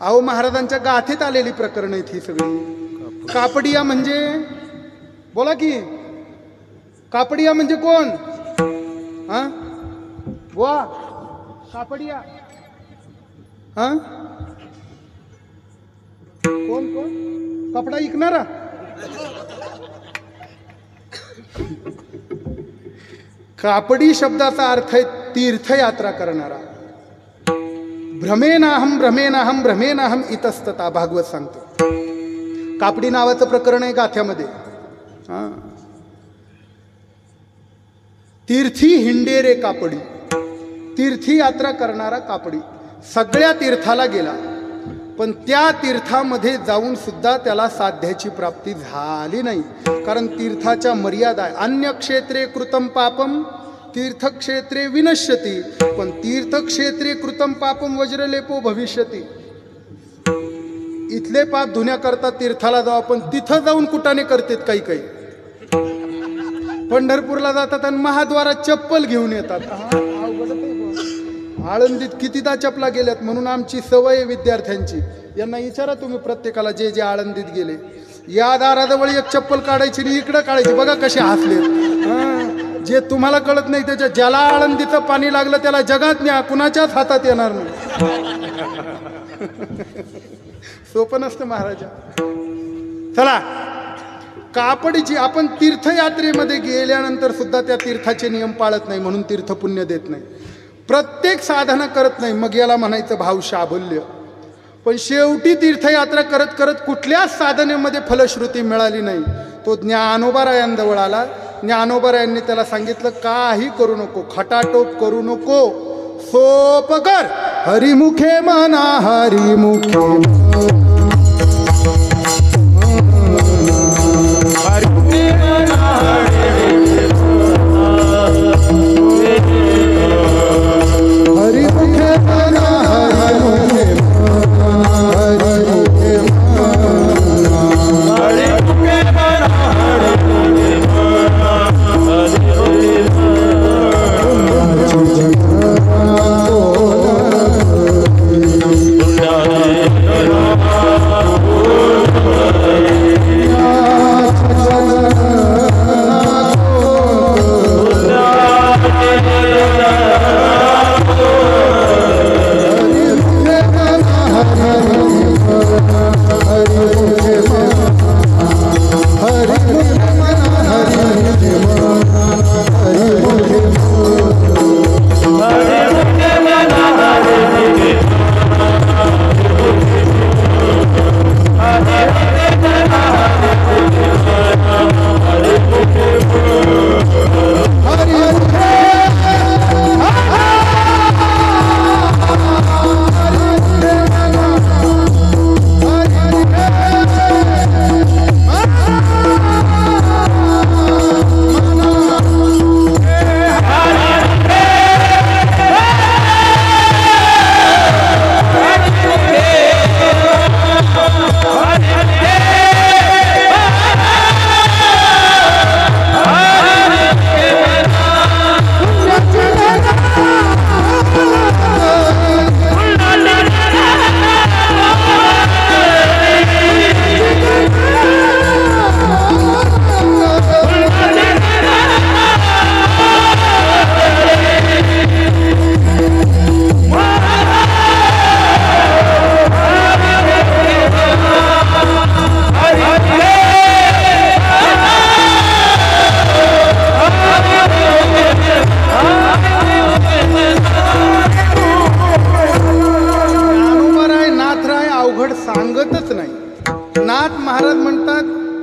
अहो, महाराजांच्या गाथेत आलेली प्रकरण आहेत ही सगळी. कापडिया म्हणजे, बोला की, कापडिया म्हणजे कोण? हा, वा, कापडिया हा, कोण कपडा विकणारा? कापडी शब्दाचा अर्थ आहे तीर्थयात्रा करणारा. भ्रमेनाहम इतस्तता भागवत सांगतो. कापडी नावाचं प्रकरण आहे गाथ्यामध्ये. हा, तीर्थी हिंडे रे कापडी, तीर्थी यात्रा करणारा कापडी. सगळ्या तीर्थाला गेला, पण त्या तीर्थामध्ये जाऊन सुद्धा त्याला साध्याची प्राप्ती झाली नाही. कारण तीर्थाच्या मर्यादा आहे. अन्य क्षेत्रे कृतम पापम तीर्थक्षेत्रे विनश्यती, पण तीर्थक्षेत्रे कृतम पापम वज्रलेपो भविष्यती. इथले पाप धुण्याकरता तीर्थाला जाऊ, पण तिथं जाऊन कुटाने करतात काही काही. पंढरपूरला जातात आणि महाद्वारात चप्पल घेऊन येतात. आळंदीत कितीदा चपला गेल्यात. म्हणून आमची सवय आहे विद्यार्थ्यांची, यांना विचारा तुम्ही प्रत्येकाला जे जे आळंदीत गेले, या दाराजवळ एक चप्पल काढायची आणि इकडं काढायची. बघा कसे हसले. जे तुम्हाला कळत नाही त्याच्या, ज्याला आळंदीचं पाणी लागलं त्याला जगात न्या, कुणाच्याच हातात येणार नाही. सोपं नसतं महाराजा. चला, कापडीची. आपण तीर्थयात्रेमध्ये गेल्यानंतर सुद्धा त्या तीर्थाचे नियम पाळत नाही, म्हणून तीर्थ पुण्य देत नाही. प्रत्येक साधना करत नाही, मग याला म्हणायचं भाव शाबल्य. पण शेवटी तीर्थयात्रा करत करत कुठल्याच साधनेमध्ये फलश्रुती मिळाली नाही. तो ज्ञानोबारायांजवळ आला. ज्ञानोबारायांनी त्याला सांगितलं, काही करू नको, खटाटोप करू नको, सोप कर. हरिमुखे म्हणा, हरिमुखे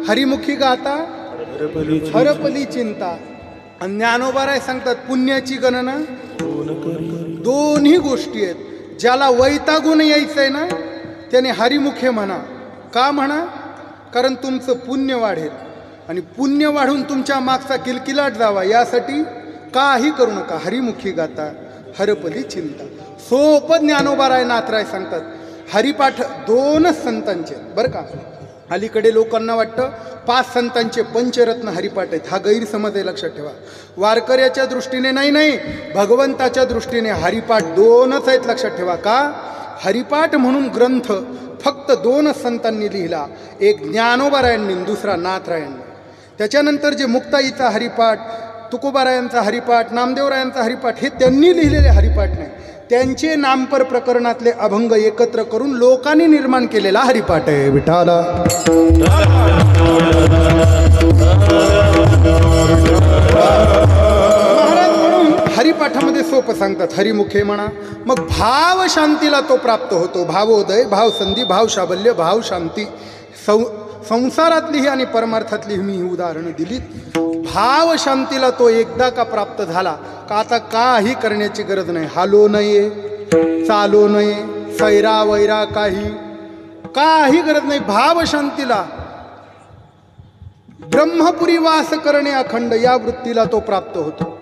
हरिमुखी गाता हरपली चिंता. आणि ज्ञानोबाराय सांगतात पुण्याची गणना दोन्ही गोष्टी आहेत. ज्याला वैतागून यायचंय ना त्याने हरिमुखे म्हणा. का म्हणा? कारण तुमचं पुण्य वाढेल आणि पुण्य वाढून तुमच्या मागचा किलकिलाट जावा यासाठी काही करू नका. हरिमुखी गाता हरपली चिंता. सोपं ज्ञानोबाराय नाथराय सांगतात. हरिपाठ दोनच संतांचे बरं का. अलीकडे लोकांना वाटतं 5 संतांचे पंचरत्न हरिपाठ आहेत. हा गैरसमज आहे, लक्षात ठेवा. वारकऱ्याच्या दृष्टीने नाही, भगवंताच्या दृष्टीने हरिपाठ 2च आहेत, लक्षात ठेवा. का? हरिपाठ म्हणून ग्रंथ फक्त 2च संतांनी लिहिला, एक ज्ञानोबारायांनी, दुसरा नाथरायांनी. त्याच्यानंतर जे मुक्ताईचा हरिपाठ, तुकोबारायांचा हरिपाठ, नामदेवरायांचा हरिपाठ, हे त्यांनी लिहिलेले हरिपाठ नाही. त्यांचे नामपर प्रकरणातले अभंग एकत्र करून लोकांनी निर्माण केलेला हरिपाठ आहे. विठाला महाराज म्हणून हरिपाठामध्ये सोपं सांगतात, हरिमुखे म्हणा. मग भाव शांतीला तो प्राप्त होतो. भावोदय, भावसंधी, भावशाबल्य, भावशांती. संसारातलीही आणि परमार्थातली मी ही उदाहरणं दिलीत. भाव शांतीला तो एकदा का प्राप्त झाला का आता काही करण्याची गरज नाही. हालो नये, चालो नये, सैरा वैरा काही गरज नाही. भाव शांतीला, ब्रह्मपुरी वास करणे अखंड, या वृत्तीला तो प्राप्त होतो.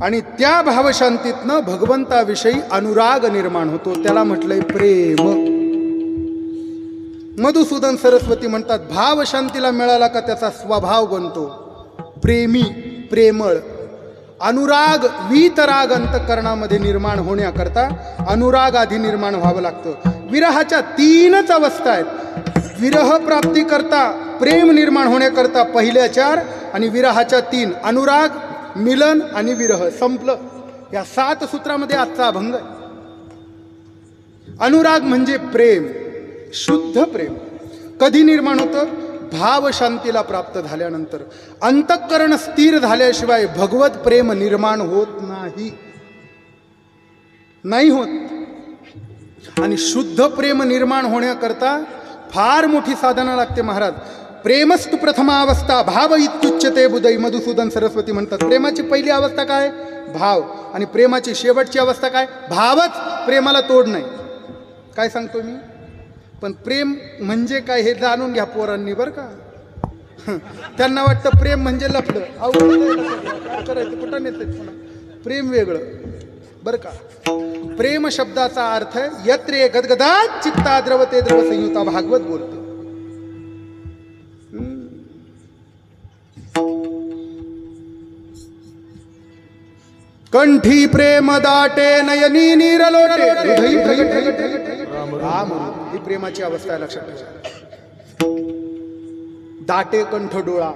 आणि त्या भावशांतीतनं भगवंताविषयी अनुराग निर्माण होतो. त्याला म्हटलंय प्रेम. मधुसूदन सरस्वती म्हणतात, भावशांतीला मिळाला का त्याचा स्वभाव बनतो प्रेमी, प्रेमळ. अनुराग, वीतराग अंतःकरणामध्ये निर्माण होण्याकरता अनुराग आधी निर्माण व्हावं लागतं. विरहाच्या 3च अवस्था आहेत. विरह प्राप्ती करता, प्रेम निर्माण होण्याकरता पहिल्या 4 आणि विरहाच्या 3, अनुराग, मिलन आणि विरह. संपलं. या 7 सूत्रामध्ये आजचा अभंग आहे. अनुराग म्हणजे प्रेम, शुद्ध प्रेम. कधी निर्माण होतं? भावशांतीला प्राप्त झाल्यानंतर. अंतःकरण स्थिर झाल्याशिवाय भगवत प्रेम निर्माण होत नाही होत. आणि शुद्ध प्रेम निर्माण होण्याकरता फार मोठी साधना लागते महाराज. प्रेमस्तु प्रथमावस्था भाव इत्युच्यते बुधई. मधुसूदन सरस्वती म्हणतात, प्रेमाची पहिली अवस्था काय? भाव. आणि प्रेमाची शेवटची अवस्था काय? भावच. प्रेमाला तोड नाही. काय सांगतो मी? पण प्रेम म्हणजे काय हे जाणून घ्या पोरांनी, बरं का. त्यांना वाटतं प्रेम म्हणजे लफडं. काय करायचं, कुठं नेतं पुन्हा. प्रेम वेगळं, बरं का. प्रेम शब्दाचा अर्थ यत्रे गदगदात चित्ता द्रवते द्रव संयुता. भागवत बोलतो. कंठी प्रेम दाटे, नयनी नीर लोटे, ही प्रेमाची अवस्था आहे, लक्षात ठेवा. दाटे कंठ डोळा,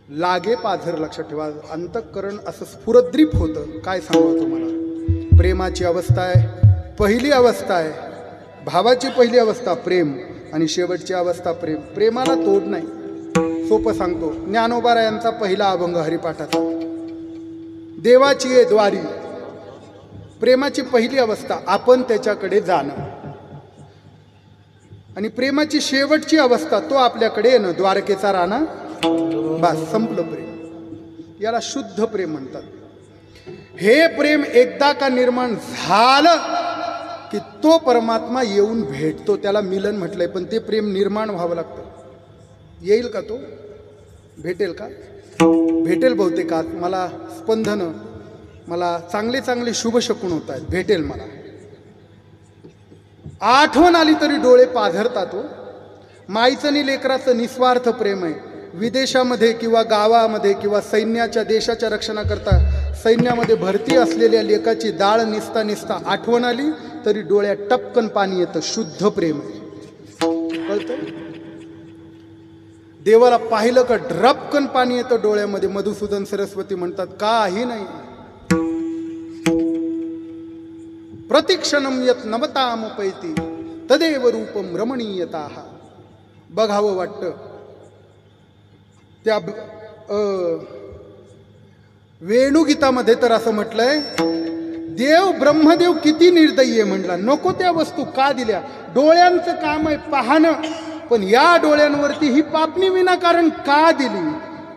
लागे पाझर, लक्षात ठेवा. अंतःकरण असं स्फुरद्रीप होतं. काय सांगू तुम्हाला. प्रेमाची अवस्था आहे, पहिली अवस्था आहे. भावाची पहिली अवस्था प्रेम आणि शेवटची अवस्था प्रेम. प्रेमाला तोड नाही. सोपं सांगतो. ज्ञानोबारायांचा पहिला अभंग हरिपाठाचा, देवाची आहे द्वारी. प्रेमाची पहिली अवस्था आपण त्याच्याकडे जाणं. आणि प्रेमाची शेवटची अवस्था तो आपल्याकडे येणं, द्वारकेचा राणा. बस, संपलं प्रेम. याला शुद्ध प्रेम म्हणतात. हे प्रेम एकदा का निर्माण झालं की तो परमात्मा येऊन भेटतो. त्याला मिलन म्हटलंय. पण ते प्रेम निर्माण व्हावं लागतं. येईल का तो? भेटेल का? भेटेल बहुतेक. मला स्पंदनं, मला चांगले चांगले शुभ शकून होत आहेत. भेटेल मला. आठवण आली तरी डोळे पाझरतात. माईचं आणि लेकराचं निस्वार्थ प्रेम आहे. विदेशामध्ये किंवा गावामध्ये किंवा सैन्याच्या, देशाच्या रक्षणाकरता सैन्यामध्ये भरती असलेल्या लेकाची डाळ निसता निसता आठवण आली तरी डोळ्यात टपकन पाणी येतं. शुद्ध प्रेम आहे. कळतं? देवाला पाहिलं का ड्रपकन पाणी येतं डोळ्यामध्ये. मधुसूदन सरस्वती म्हणतात, काही नाही. प्रतिक्षणम यत नवतामुपैति तदेव रूपम रमणीयताः. बघावं वाटतं. त्या वेणुगीतामध्ये तर असं म्हटलंय, देव ब्रह्मदेव किती निर्दयी आहे म्हटला. नको त्या वस्तू का दिल्या? डोळ्यांचं काम आहे पाहणं. पण या डोळ्यांवरती ही पापणी विनाकारण का दिली?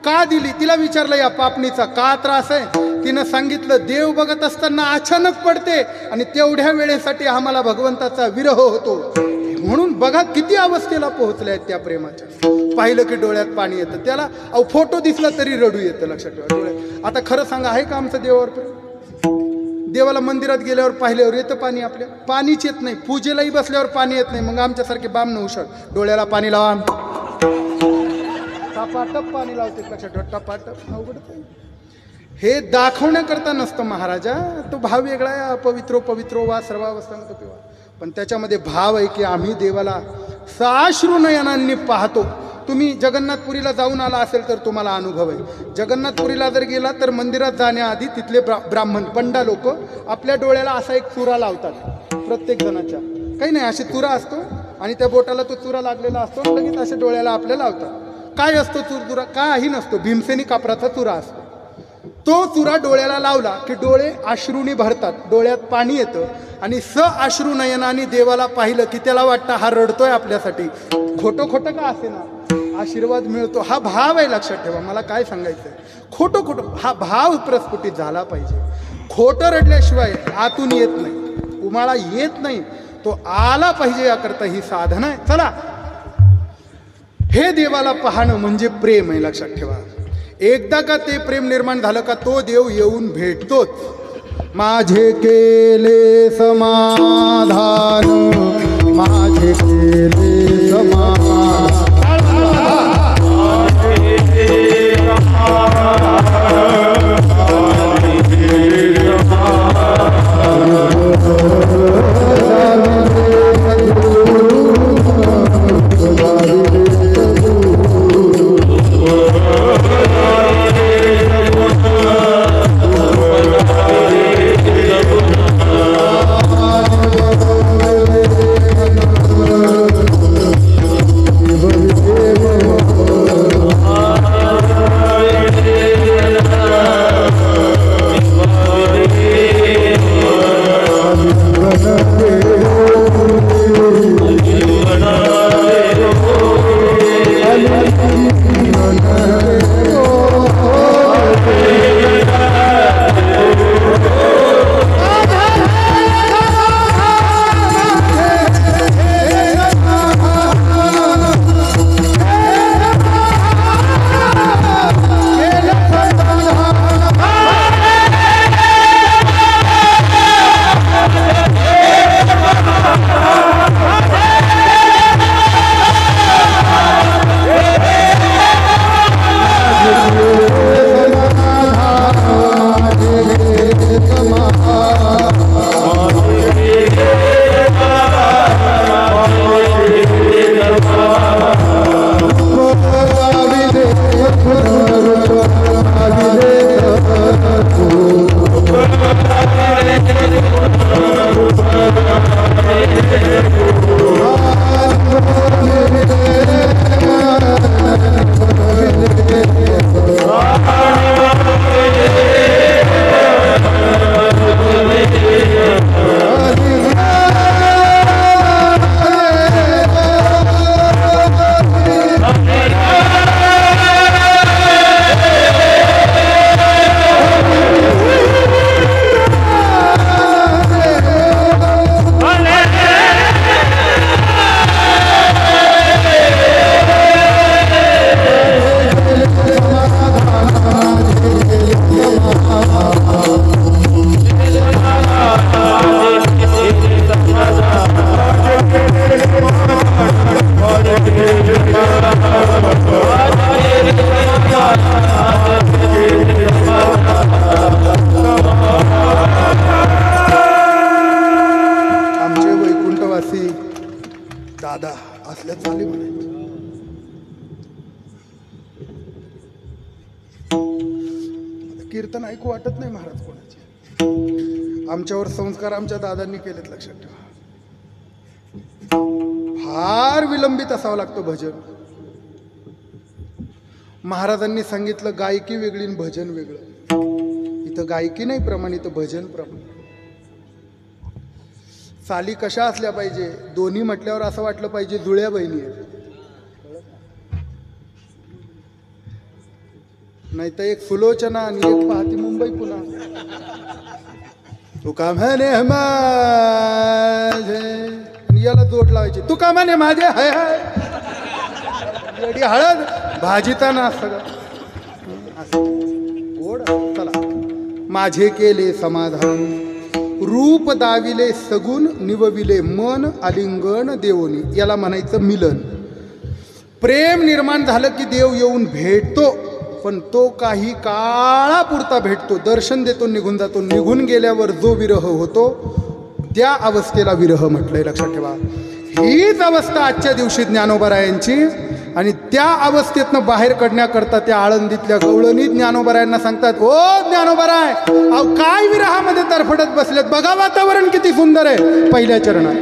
का दिली? तिला विचारलं या पापणीचा का त्रास आहे. तिनं सांगितलं, देव बघत असताना अचानक पडते आणि तेवढ्या वेळेसाठी आम्हाला भगवंताचा विरह होतो. म्हणून बघा किती अवस्थेला पोहोचल्या आहेत त्या प्रेमाच्या. पाहिलं की डोळ्यात पाणी येतं. त्याला फोटो दिसला तरी रडू येतं. लक्षात ठेवा. डोळ्यात. आता खरं सांगा, आहे का आमचं देवावर प्रेम? देवाला मंदिरात गेल्यावर पाहिल्यावर येतं पाणी, आपल्या पाणीच येत नाही. पूजेलाही बसल्यावर पाणी येत नाही. मग आमच्यासारखे बामण हुशार डोळ्याला पाणी लावा, टपाटप पाणी लावते, कशा टपाटप. अवघड हे दाखवण्याकरता नसतं महाराजा. तो भाव वेगळा आहे. पवित्रो पवित्रो वा सर्वावस्थांत पिवा. पण त्याच्यामध्ये भाव आहे की आम्ही देवाला साश्रू नयनांनी पाहतो. तुम्ही जगन्नाथपुरीला जाऊन आला असेल तर तुम्हाला अनुभव आहे. जगन्नाथपुरीला जर गेला तर मंदिरात जाण्याआधी तिथले ब्राह्मण पंडा लोक आपल्या डोळ्याला असा एक चुरा लावतात. प्रत्येक जणाच्या काही नाही, अशी चुरा असतो आणि त्या बोटाला तो चुरा लागलेला असतो. लगेच अशा डोळ्याला आपल्या लावतात. काय असतो चुरा? काही नसतो, भीमसेनी कापराचा चुरा असतो. तो चुरा डोळ्याला लावला की डोळे अश्रूनी भरतात, डोळ्यात पाणी येतं आणि अश्रू नयनाने देवाला पाहिलं की त्याला वाटतं हा रडतोय आपल्यासाठी. खोटं खोटं का असे ना, आशीर्वाद मिळतो. हा भाव आहे, लक्षात ठेवा. मला काय सांगायचं आहे, खोटं खोटं हा भाव प्रस्फुटित झाला पाहिजे. खोटं रडल्याशिवाय आतून येत नाही, उमाळा येत नाही, तो आला पाहिजे. याकरता ही साधना आहे. चला, हे देवाला पाहणं म्हणजे प्रेम आहे, लक्षात ठेवा. एकदा का ते प्रेम निर्माण झालं का तो देव येऊन भेटतोच. माझे केले समाधान, माझे केले समाधान, दादा असल्या चाली म्हणायचे. कीर्तन ऐकू वाटत नाही महाराज कोणाचे. आमच्यावर संस्कार आमच्या दादांनी केलेत, लक्षात ठेवा. फार विलंबित असावं लागतं भजन. महाराजांनी सांगितलं गायकी वेगळी आणि भजन वेगळं. इथं गायकी नाही प्रमाण, इथं भजन प्रमाण. चाली कशा असल्या पाहिजे, दोन्ही म्हटल्यावर असं वाटलं पाहिजे जुळ्या बहिणी आहेत. नाही तर एक सुलोचना आणि एक पाहती मुंबई पुन्हा. तू का म्हणे माझे, याला जोड लावायची. तू का म्हणे माझे, हाय हाय येडी हळद भाजीताना सगळं गोड. चला, माझे केले समाधान, रूप दाविले सगुण निवविले मन आलिंगन देवोनी, याला म्हणायचं मिलन. प्रेम निर्माण झालं की देव येऊन भेटतो, पण तो काही काळापुरता भेटतो, दर्शन देतो, निघून जातो. निघून गेल्यावर जो विरह होतो त्या अवस्थेला विरह म्हटलंय, लक्षात ठेवा. हीच अवस्था आजच्या दिवशी ज्ञानोबारायांची. आणि त्या अवस्थेतनं बाहेर काढण्याकरता त्या आळंदीतल्या गवळणी ज्ञानोबारायांना सांगतात, ओ ज्ञानोबाराय, अहो काय विरहामध्ये तरफडत बसलेत, बघा वातावरण किती सुंदर आहे. पहिल्या चरणात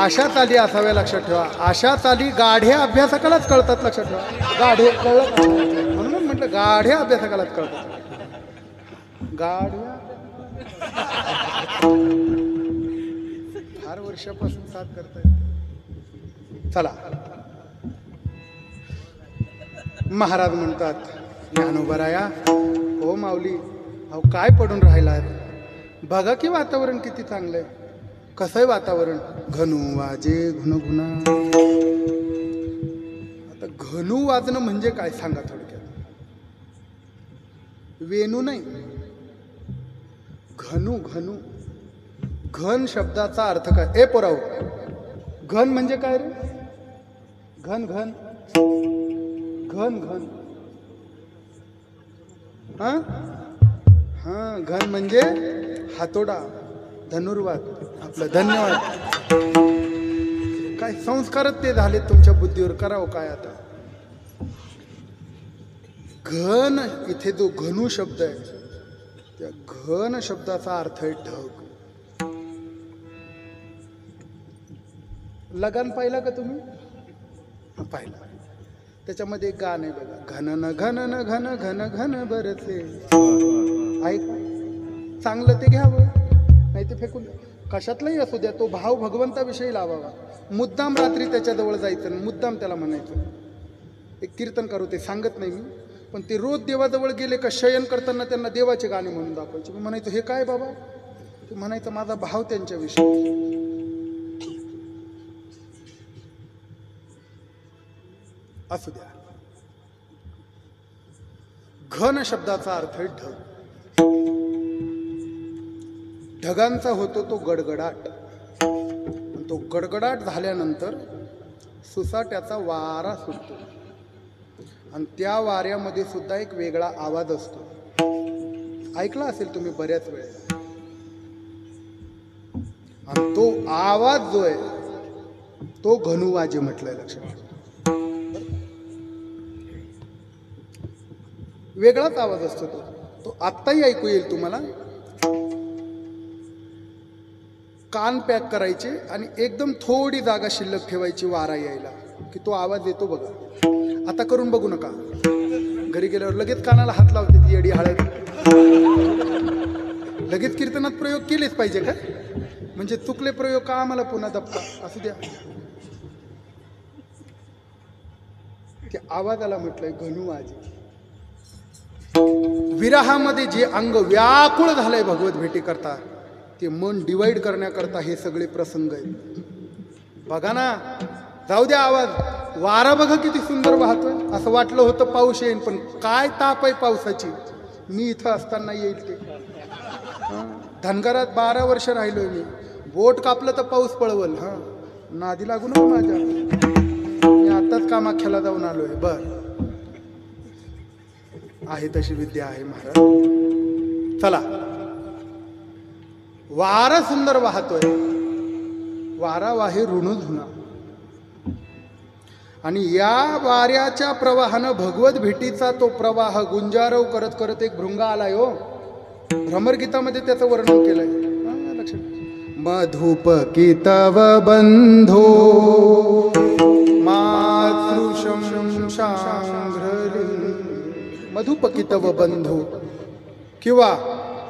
अशा चाली असाव्या, लक्षात ठेवा. अशा चाली गाढे अभ्यासकालाच कळतात, लक्षात ठेवा. गाढे कळत म्हणून म्हटलं गाढे अभ्यासकालाच कळतात. गाढ्या फार वर्षापासून साथ करतायत. चला, महाराज म्हणतात, ज्ञानोबाराया, हो माऊली, अहो काय पडून राहिला, बघा की वातावरण किती चांगलं आहे. कसं आहे वातावरण? घनू वाजे घुनघुना. आता घनू वाजणं म्हणजे काय सांगा थोडक्यात. वेणू नाही, घनू. घनू, घन शब्दाचा अर्थ काय? ए पोराव, घन म्हणजे काय रे? घन घन घन घन हा हा घन म्हणजे हातोडा, धनुर्वाद आपलं. धन्यवाद. काय संस्कारच ते झाले तुमच्या बुद्धीवर, करावं काय आता. घन, इथे जो घनू शब्द आहे त्या घन शब्दाचा अर्थ आहे ढग. लगान पाहिला का तुम्ही? पाहिला. त्याच्यामध्ये एक गाणं आहे बघा, घन न घन न घन घन घन बरसे. ऐक, चांगलं ते घ्यावं, नाही ते फेकून. कशातलाही असू द्या, तो भाव भगवंताविषयी लावावा. मुद्दाम रात्री त्याच्याजवळ जायचं आणि मुद्दाम त्याला म्हणायचं. एक कीर्तन करू, ते सांगत नाही मी, पण ते रोज देवाजवळ गेले का शयन करताना त्यांना देवाचे गाणे म्हणून दाखवायचे. मी म्हणायचो हे काय बाबा? ते म्हणायचं माझा भाव त्यांच्याविषयी. असू द्या. घन शब्दाचा अर्थ आहे ढग. ढगांचा होतो तो गडगडाट. तो गडगडाट झाल्यानंतर सुसाट्याचा वारा सुटतो आणि त्या वाऱ्यामध्ये सुद्धा एक वेगळा आवाज असतो. ऐकला असेल तुम्ही बऱ्याच वेळेला. आणि तो आवाज जो आहे तो घनुवाजे म्हटलंय, लक्षात. वेगळाच आवाज असतो तो आत्ताही ऐकू येईल तुम्हाला. कान पॅक करायचे आणि एकदम थोडी जागा शिल्लक ठेवायची वारा यायला की तो आवाज येतो बघा. आता करून बघू नका, घरी गेल्यावर लगेच कानाला हात लावते ती येडी हळद. लगेच कीर्तनात प्रयोग केलेच पाहिजे का? म्हणजे चुकले प्रयोग का आम्हाला पुन्हा दबता? असू द्या. त्या आवाजाला म्हटलंय घनुवाजी. विरहामध्ये जे अंग व्याकुळ झालंय भगवत भेटी करता, ते मन डिवाइड करण्याकरता हे सगळे प्रसंग आहेत. बघा ना, जाऊ द्या आवाज. वारा बघा किती सुंदर वाहतोय. असं वाटलं होतं पाऊस येईल, पण काय ताप आहे पावसाची. मी इथं असताना येईल ते. धनगरात 12 वर्ष राहिलोय मी. बोट कापलं तर पाऊस पळवल. हा, नादी लागू नको माझ्या. मी आताच कामाख्याला जाऊन आलोय. बर, आहे तशी विद्या आहे महाराज. चला, वारा सुंदर वाहतोय. वारा वाहे ऋणधुना. आणि या वाऱ्याच्या प्रवाहानं भगवत भेटीचा तो प्रवाह गुंजारव करत करत एक भृंगा आलाय. हो, भ्रमरगीतामध्ये त्याचं वर्णन केलंय. लक्षात. मधुपकितव बंधो मातृशं शांघ्रली. मधुपकितव बंधो किंवा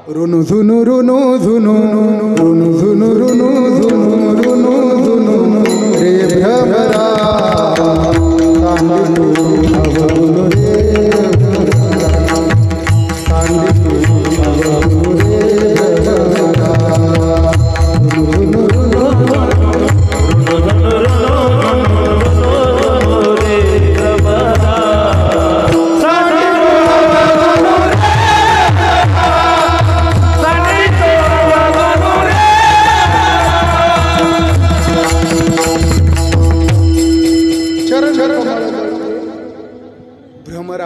रुनु झुनु रुनु झुनु रुनु झुनु रुनु झुनु रुनु झुनु रे भ्रमरा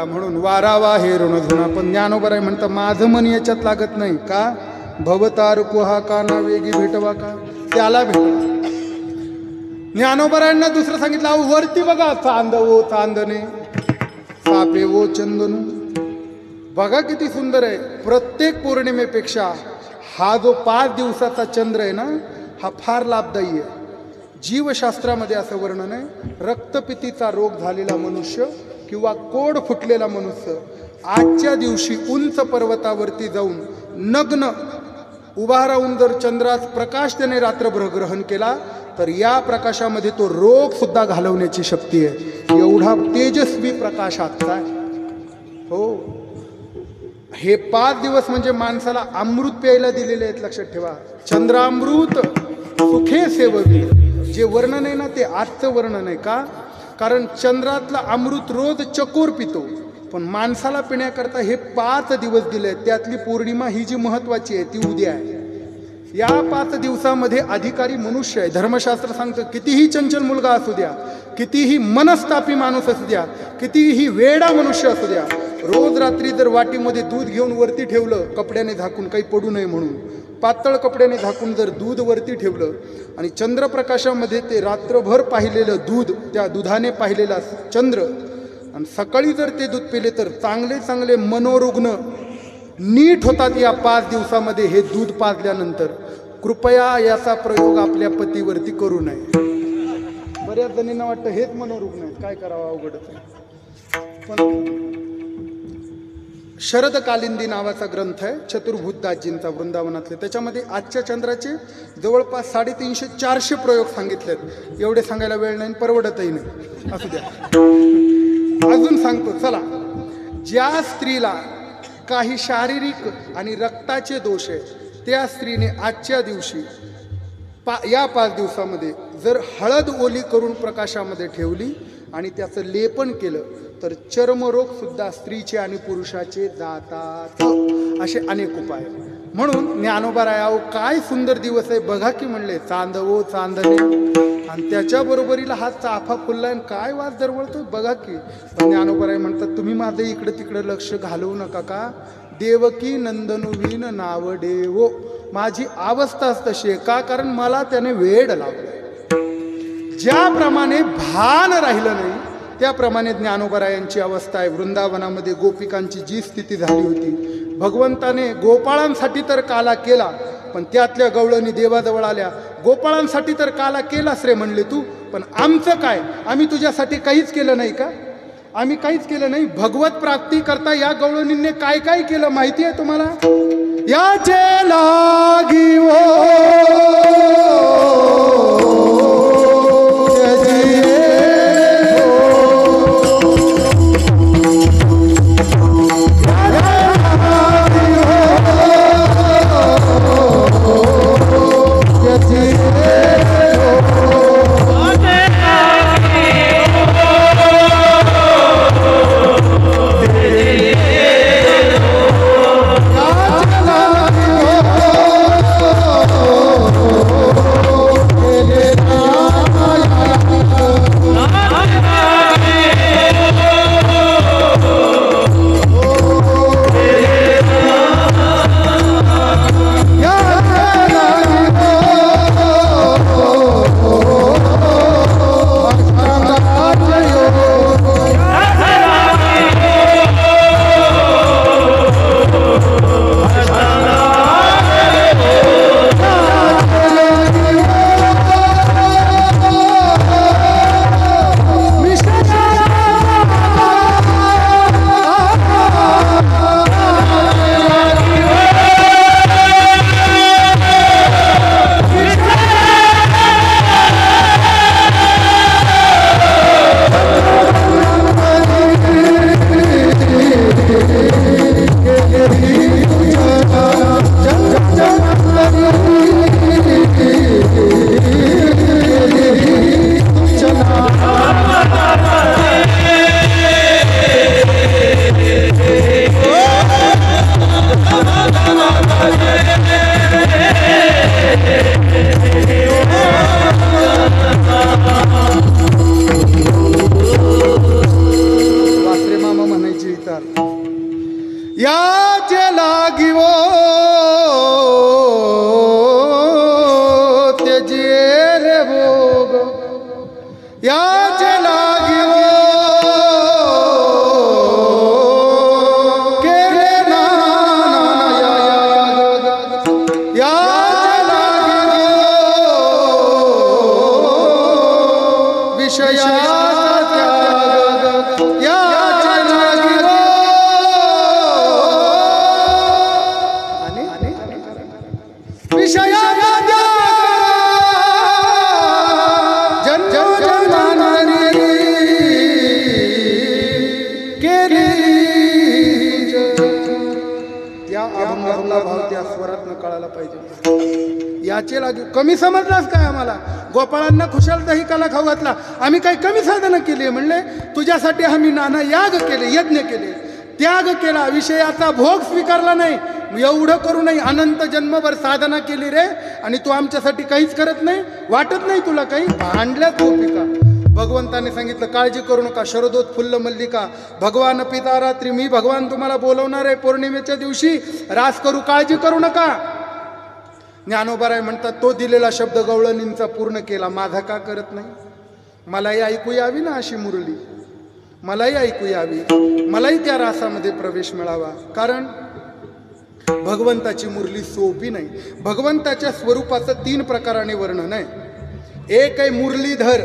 म्हणून वारा वाहे ऋणधुना. पण ज्ञानोबराय म्हणतं माझं मन याच्यात लागत नाही का? भवतार कुहा काना वेगी भेटवा का? त्याला भेटवा. ज्ञानोबरायांना दुसरं सांगितलं, अहो वरती बघा, चांदवो चांदणे सापेवो चंदनू. बघा किती सुंदर आहे. प्रत्येक पौर्णिमेपेक्षा हा जो 5 दिवसाचा चंद्र आहे ना, हा फार लाभदायी आहे. जीवशास्त्रामध्ये असं वर्णन आहे, रक्तपितीचा रोग झालेला मनुष्य किंवा कोड फुटलेला मनुष्य आजच्या दिवशी उंच पर्वतावरती जाऊन नग्न उभा राहून जर चंद्राचा प्रकाश त्याने रात्रभर ग्रहण केला तर या प्रकाशामध्ये तो रोग सुद्धा घालवण्याची शक्ती आहे. एवढा तेजस्वी प्रकाश आजचा आहे. हो, हे 5 दिवस म्हणजे माणसाला अमृत प्यायला दिलेले आहेत. लक्षात ठेवा. चंद्रामृत सुखे सेववी. जे वर्णन आहे ना ते आजचं वर्णन आहे. का? कारण चंद्रातला अमृत रोज चकोर पितो, पण माणसाला पिण्याकरता हे 5 दिवस दिले. त्यातली पौर्णिमा ही जी महत्वाची आहे ती उद्या आहे. या 5 दिवसामध्ये अधिकारी मनुष्य आहे. धर्मशास्त्र सांगतं कितीही चंचल मुलगा असू द्या, कितीही मनस्तापी माणूस असू द्या, कितीही वेडा मनुष्य असू द्या, रोज रात्री जर वाटीमध्ये दूध घेऊन वरती ठेवलं, कपड्याने झाकून, काही पडू नये म्हणून पातळ कपड्याने झाकून जर दूध वरती ठेवलं आणि चंद्रप्रकाशामध्ये ते रात्रभर पाहिलेलं दूध, त्या दुधाने पाहिलेला चंद्र, आणि सकाळी जर ते दूध पिले तर चांगले चांगले मनोरुग्ण नीट होतात या 5 दिवसामध्ये हे दूध पाजल्यानंतर. कृपया याचा प्रयोग आपल्या पतीवरती करू नये. बऱ्याच जणींना वाटतं हेच मनोरुग्ण आहेत, काय करावं, अवघडच आहे. पण शरद कालिंदी नावाचा ग्रंथ आहे चतुर्भुजदासजींचा वृंदावनातले, त्याच्यामध्ये आजच्या चंद्राचे जवळपास 350-400 प्रयोग सांगितलेत. एवढे सांगायला वेळ नाही, परवडतही नाही, असू द्या. अजून सांगतो चला. ज्या स्त्रीला काही शारीरिक आणि रक्ताचे दोष आहे त्या स्त्रीने आजच्या दिवशी या 5 दिवसामध्ये जर हळद ओली करून प्रकाशामध्ये ठेवली आणि त्याचं लेपन केलं तर चर्मरोग सुद्धा स्त्रीचे आणि पुरुषाचे जातात. असे अनेक उपाय. म्हणून ज्ञानोबा रायाव काय सुंदर दिवस आहे बघा की म्हणले, चांदवो चांदणे, आणि त्याच्या बरोबरीला हा चाफा फुलला आणि काय वास दरवळतोय बघा की. पण ज्ञानोबा राय म्हणतात तुम्ही माझं इकडे तिकडे लक्ष घालवू नका का. देवकी नंदनुवीन नाव देवो, माझी अवस्थाच तशी आहे का, कारण मला त्याने वेड लावलं. ज्याप्रमाणे भान राहिलं नाही त्याप्रमाणे ज्ञानोबरायांची अवस्था आहे. वृंदावनामध्ये गोपिकांची जी स्थिती झाली होती, भगवंताने गोपाळांसाठी तर काला केला, पण त्यातल्या गवळणी देवाजवळ आल्या, गोपाळांसाठी तर काला केलास रे म्हणले तू, पण आमचं काय, आम्ही तुझ्यासाठी काहीच केलं नाही का, आम्ही काहीच केलं नाही. भगवत प्राप्ती करता या गवळणींनी काय काय केलं माहिती आहे तुम्हाला. याचे लागी याचे लागे. कमी समजलास काय आम्हाला, गोपाळांना खुशाल दही काला खाऊ घातला, आम्ही काही कमी साधनं केली म्हणले, तुझ्यासाठी आम्ही नाना याग केले, यज्ञ केले, त्याग केला, विषयाचा भोग स्वीकारला नाही, एवढं करू नाही, अनंत जन्मभर साधना केली रे आणि तू आमच्यासाठी काहीच करत नाही, वाटत नाही तुला काही? भांडल्यात गोपिका. भगवंताने सांगितलं काळजी करू नका, शरदोत फुल्ल मल्लिका, भगवान पिता रात्री, मी भगवान तुम्हाला बोलवणार आहे पौर्णिमेच्या दिवशी, रास करू, काळजी करू नका. ज्ञानोबाराय म्हणतात तो दिलेला शब्द गवळणींचा पूर्ण केला, माझा का करत नाही? मलाही ऐकू यावी ना अशी मुरली, मलाही ऐकू यावी, मलाही त्या रासामध्ये प्रवेश मिळावा. कारण भगवंताची मुरली सोपी नाही. भगवंताच्या स्वरूपाचं 3 प्रकाराने वर्णन आहे. एक आहे मुरलीधर,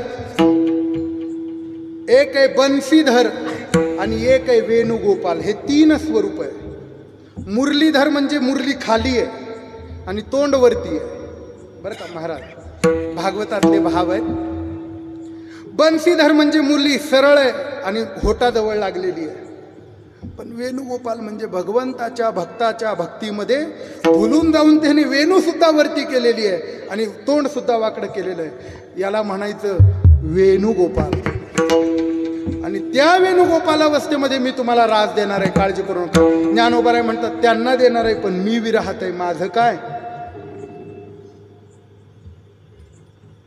एक आहे बंसीधर आणि एक आहे वेणुगोपाल. हे 3 स्वरूप आहे. मुरलीधर म्हणजे मुरली खाली आहे आणि तोंड वरती आहे, बरं का महाराज, भागवतातले भाव आहेत. बंसीधर म्हणजे मुरली सरळ आहे आणि होटाजवळ लागलेली आहे. पण वेणुगोपाल म्हणजे भगवंताच्या भक्ताच्या भक्तीमध्ये भुलून जाऊन त्याने वेणू सुद्धा वरती केलेली आहे आणि तोंड सुद्धा वाकडं केलेलं आहे. याला म्हणायचं वेणुगोपाल. आणि त्या वेणुगोपालावस्थेमध्ये मी तुम्हाला रास देणार आहे, काळजी करू नका. ज्ञानोबाराय म्हणतात त्यांना देणार आहे, पण मी विराहत आहे, माझं काय?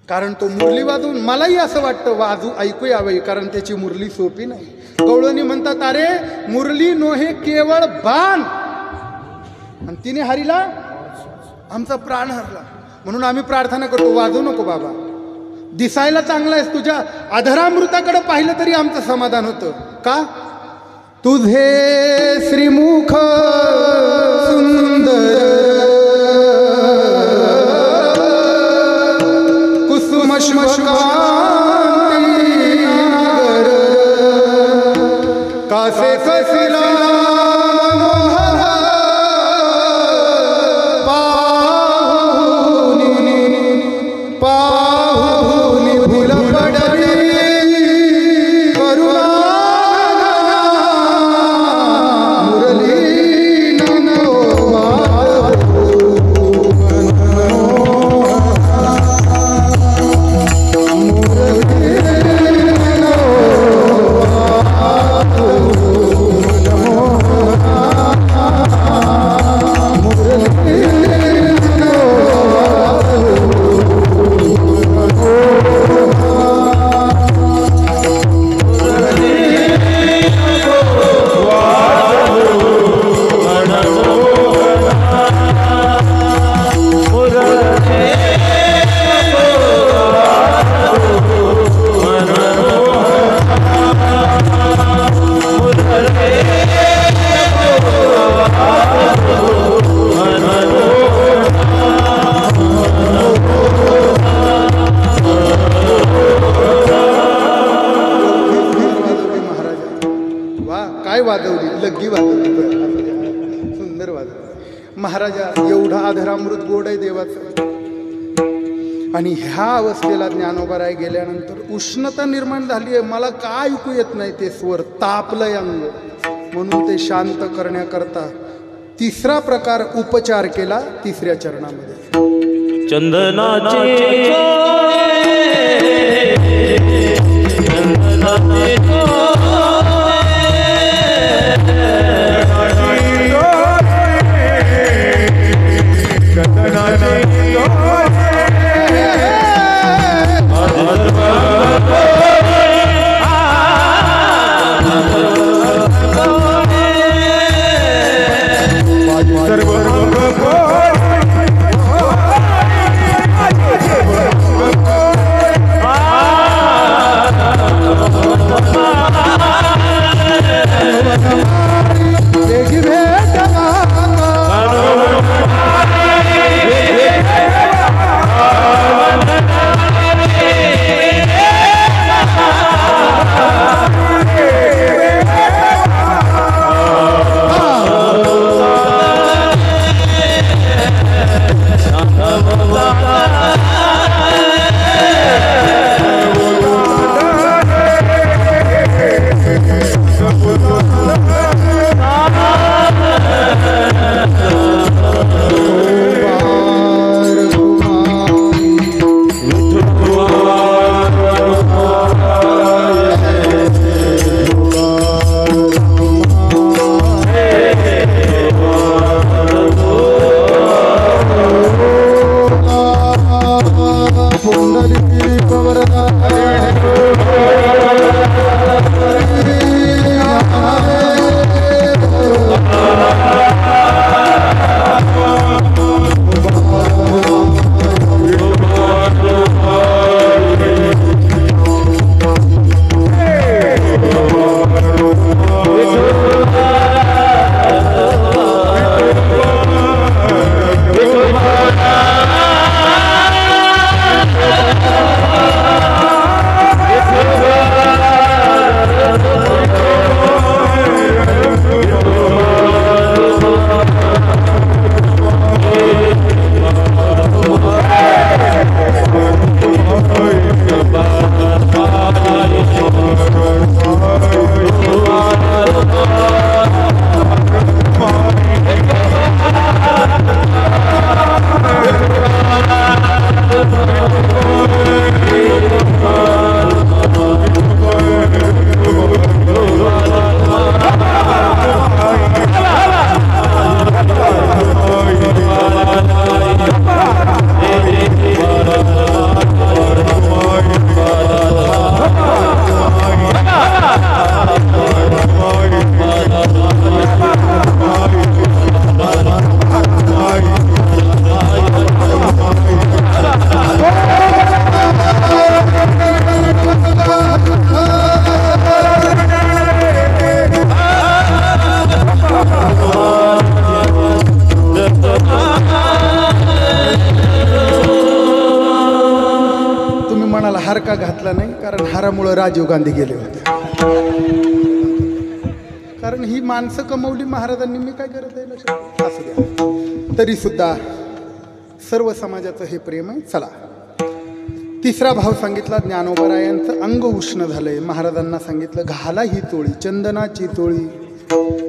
कारण तो मुरली वाजवून, मलाही असं वाटतं वाजू ऐकू यावं, कारण त्याची मुरली सोपी नाही. गवळणी म्हणतात अरे मुरली नोहे केवळ बाण, आणि तिने हरीला आमचा प्राण हरला. म्हणून आम्ही प्रार्थना करतो वाजवू नको बाबा, दिसायला चांगला आहेस, तुझ्या अधरामृताकडे पाहिलं तरी आमचं समाधान होतं. का? तुझे श्रीमुख सुंदर कुसुम कासे कसिला पाहुनी भूल पडली करुणा मुरली नो वाजवली, लग्गी वाजवली, सुंदर वाजवली. महाराजा एवढा अधरामृत गोड आहे देवाचं. आणि ह्या अवस्थेला ज्ञानोबाराय गेल्यानंतर उष्णता निर्माण झाली आहे, मला काय ऐकू येत नाही ते स्वर, तापलंय अंग. म्हणून ते शांत करण्याकरता 3रा प्रकार उपचार केला 3ऱ्या चरणामध्ये. चंदनाचे सर्व हार का घातला नाही? कारण हारामुळं राजीव गांधी गेले होते. कारण ही माणसं कमवली महाराजांनी, मी काय करत आहे लक्षात असू द्या. तरी सुद्धा सर्व समाजाचं हे प्रेम आहे. चला, तिसरा भाव सांगितला ज्ञानोबरायांचं अंग उष्ण झालंय. महाराजांना सांगितलं घाला ही चोळी, चंदनाची चोळी.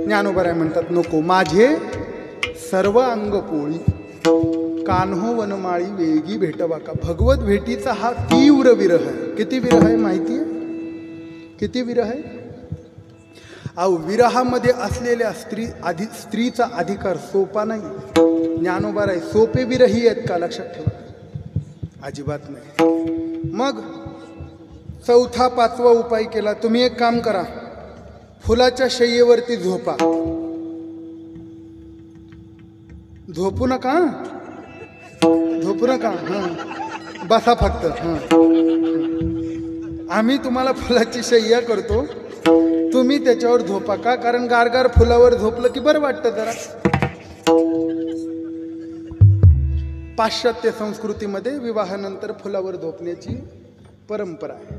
ज्ञानोबराय म्हणतात नको, माझे सर्व अंग पोळी. कान्हो वनमाळी वेगी भेटवा का. भगवत भेटीचा हा तीव्र विरह आहे. किती विरह आहे माहिती आहे? किती विरह आहे? अहो, विरहामध्ये असलेल्या स्त्रीचा अधिकार सोपा नाही. ज्ञानोबराय सोपे विरही आहेत का? लक्षात ठेवा, अजिबात नाही. मग चौथा पाचवा उपाय केला. तुम्ही एक काम करा, फुलाच्या शय्येवरती झोपा. झोपू नका, झोपू नका, हां बसा फक्त. हां, आम्ही तुम्हाला फुलाची शय्या करतो, तुम्ही त्याच्यावर झोपा. का? कारण गारगार फुलावर झोपलं की बरं वाटतं जरा. पाश्चात्य संस्कृतीमध्ये विवाहानंतर फुलावर झोपण्याची परंपरा आहे.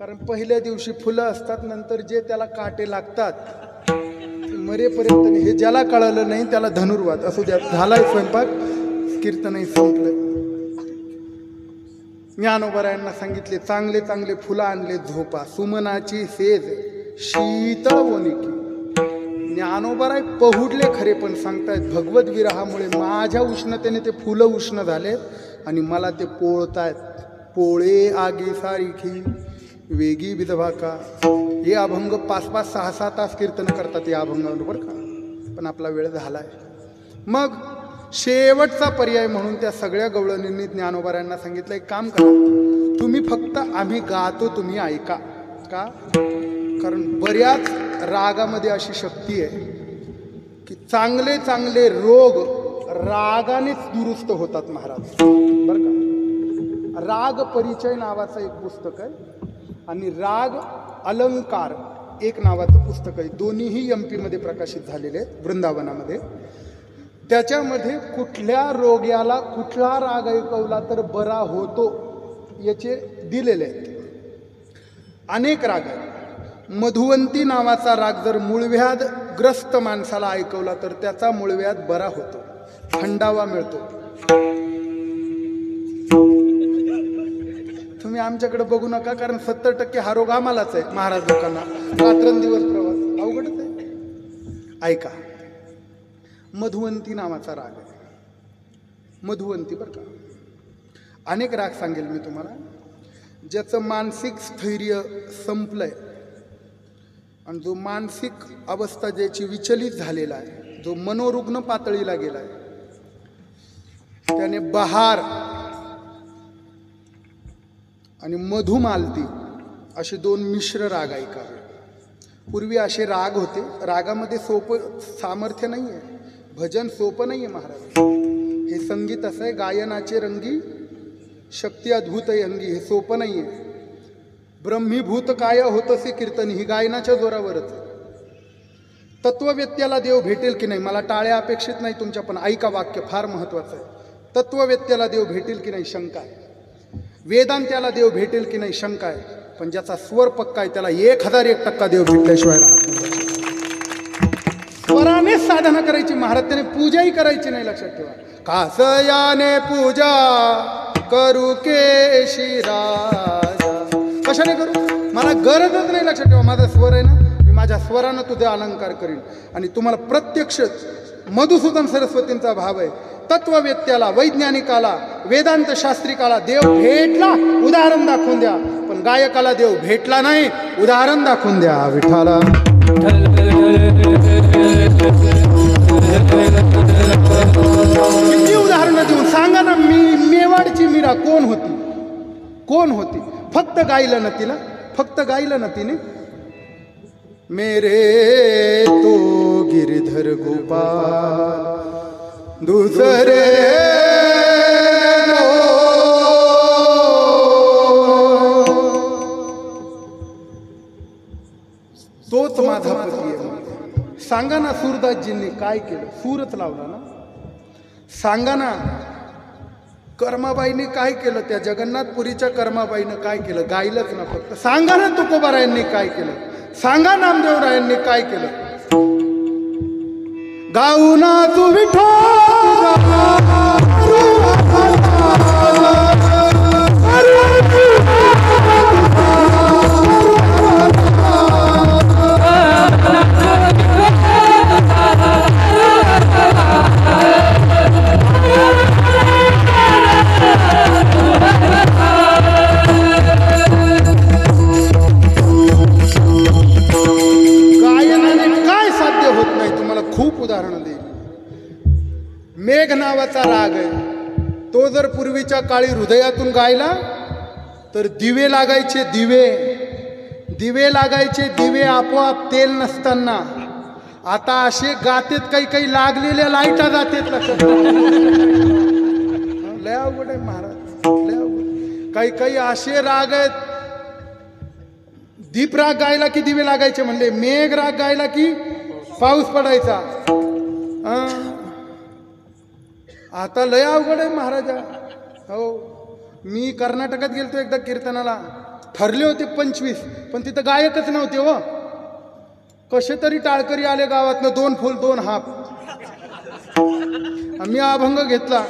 कारण पहिल्या दिवशी फुलं असतात, नंतर जे त्याला काटे लागतात मरेपर्यंत. हे ज्याला कळालं नाही त्याला धनुर्वात असू द्या. झालाय स्वयंपाक, कीर्तनही संपलं. ज्ञानोबरायांना सांगितले चांगले चांगले फुलं आणले, झोपा. सुमनाची सेज शीतळ वनिकी. ज्ञानोबराय पहुडले खरे, पण सांगतायत भगवत विरहामुळे माझ्या उष्णतेने ते फुलं उष्ण झालेत आणि मला ते पोळतायत. पोळे आगी सारिखी वेगी विधवा का. हे अभंग 5-5, 6-6 तास कीर्तन करतात या अभंगाबरोबर का. पण आपला वेळ झालाय. मग शेवटचा पर्याय म्हणून त्या सगळ्या गवळणींनी ज्ञानोबरायांना सांगितलं एक काम करा, तुम्ही फक्त आम्ही गातो तुम्ही ऐका. का? कारण बऱ्याच रागामध्ये अशी शक्ती आहे की चांगले चांगले रोग रागानेच दुरुस्त होतात महाराज, बरं का. राग परिचय नावाचं एक पुस्तक आहे आणि राग अलंकार एक नावाचं पुस्तक आहे. दोन्हीही MP मध्ये प्रकाशित झालेले आहेत, वृंदावनामध्ये. त्याच्यामध्ये कुठल्या रोग्याला कुठला राग ऐकवला तर बरा होतो याचे दिलेले आहेत. अनेक राग आहेत. मधुवंती नावाचा राग जर मूळव्याध ग्रस्त माणसाला ऐकवला तर त्याचा मूळव्याध बरा होतो, थंडावा मिळतो. तुम्ही आमच्याकडे बघू नका, कारण 70% हा रोग आम्हालाच आहे महाराज लोकांना. रात्रंदिवस प्रवास अवघडच आहे. ऐका, मधुवंती नावाचा राग आहे. मधुवंती बरं का. अनेक राग सांगेल मी तुम्हाला, ज्याचं मानसिक स्थैर्य संपलंय आणि जो मानसिक अवस्था ज्याची विचलित झालेला आहे, जो मनोरुग्ण पातळीला गेलाय, त्याने बहार आणि मधुमालती असे 2 मिश्र राग ऐकावे. पूर्वी असे राग होते. रागामध्ये सोपं सामर्थ्य नाही आहे, भजन सोपं नाही आहे महाराज. हे संगीत असं आहे, गायनाचे रंगी शक्ती अद्भुत आहे अंगी. हे सोपं नाही आहे. ब्रह्मीभूत काय होतसे कीर्तन ही गायनाच्या जोरावरच. तत्ववेत्याला देव भेटेल की नाही, मला टाळ्या अपेक्षित नाही तुमच्या, पण ऐका वाक्य फार महत्वाचं आहे. तत्ववेत्याला देव भेटेल की नाही शंका आहे. वेदांत्याला देव भेटेल की नाही शंका आहे. पण ज्याचा स्वर पक्का आहे त्याला 1001% देव भेटल्याशिवाय राहत नाही. स्वरानेच साधना करायची महाराज, त्याने पूजाही करायची नाही. लक्षात ठेवा, कासयाने पूजा करू केशी राजा. कशाने करू? मला गरजच नाही. लक्षात ठेवा, माझा स्वर आहे ना, मी माझ्या स्वरानं तुझा अलंकार करीन. आणि तुम्हाला प्रत्यक्ष मधुसूदन सरस्वतींचा भाव आहे. तत्ववेत्याला, वैज्ञानिकाला, वेदांत शास्त्रिकाला देव भेटला, उदाहरण दाखवून द्या. पण गायकाला देव भेटला नाही, उदाहरण दाखवून द्या. विठाला किती उदाहरणं देऊन सांगा ना. मेवाडची मीरा कोण होती? कोण होती? फक्त गायलं ना तिला, फक्त गायलं ना तिने. मेरे तो गिरधर गोपाल दुसरे तोच माझा पती आहे. सांगा ना सूरदासजींनी काय केलं? सूरच लावला ना. सांगा ना कर्माबाईने काय केलं? त्या जगन्नाथपुरीच्या कर्माबाईनं काय केलं? गायलंच ना फक्त. सांगा ना तुकोबारायांनी काय केलं, सांगा नामदेवरायांनी काय केलं. गाऊना तू मेघ नावाचा राग आहे, तो जर पूर्वीच्या काळी हृदयातून गायला तर दिवे लागायचे, दिवे लागायचे, दिवे आपोआप तेल नसताना. आता असे गातेत काही काही लागलेल्या लाईटा जातेत. लक्षात लय अवघड आहे महाराज, लय अवघड. काही काही असे राग आहेत, दीप राग गायला की दिवे लागायचे म्हणले, मेघ राग गायला की पाऊस पडायचा. आता लय अवघड आहे महाराजा. हो, मी कर्नाटकात गेलतो एकदा कीर्तनाला, ठरले होते 25, पण तिथं गायकच नव्हते. हो, कसे तरी टाळकरी आले गावातनं, 2 फुल 2 हाफ. मी अभंग घेतला,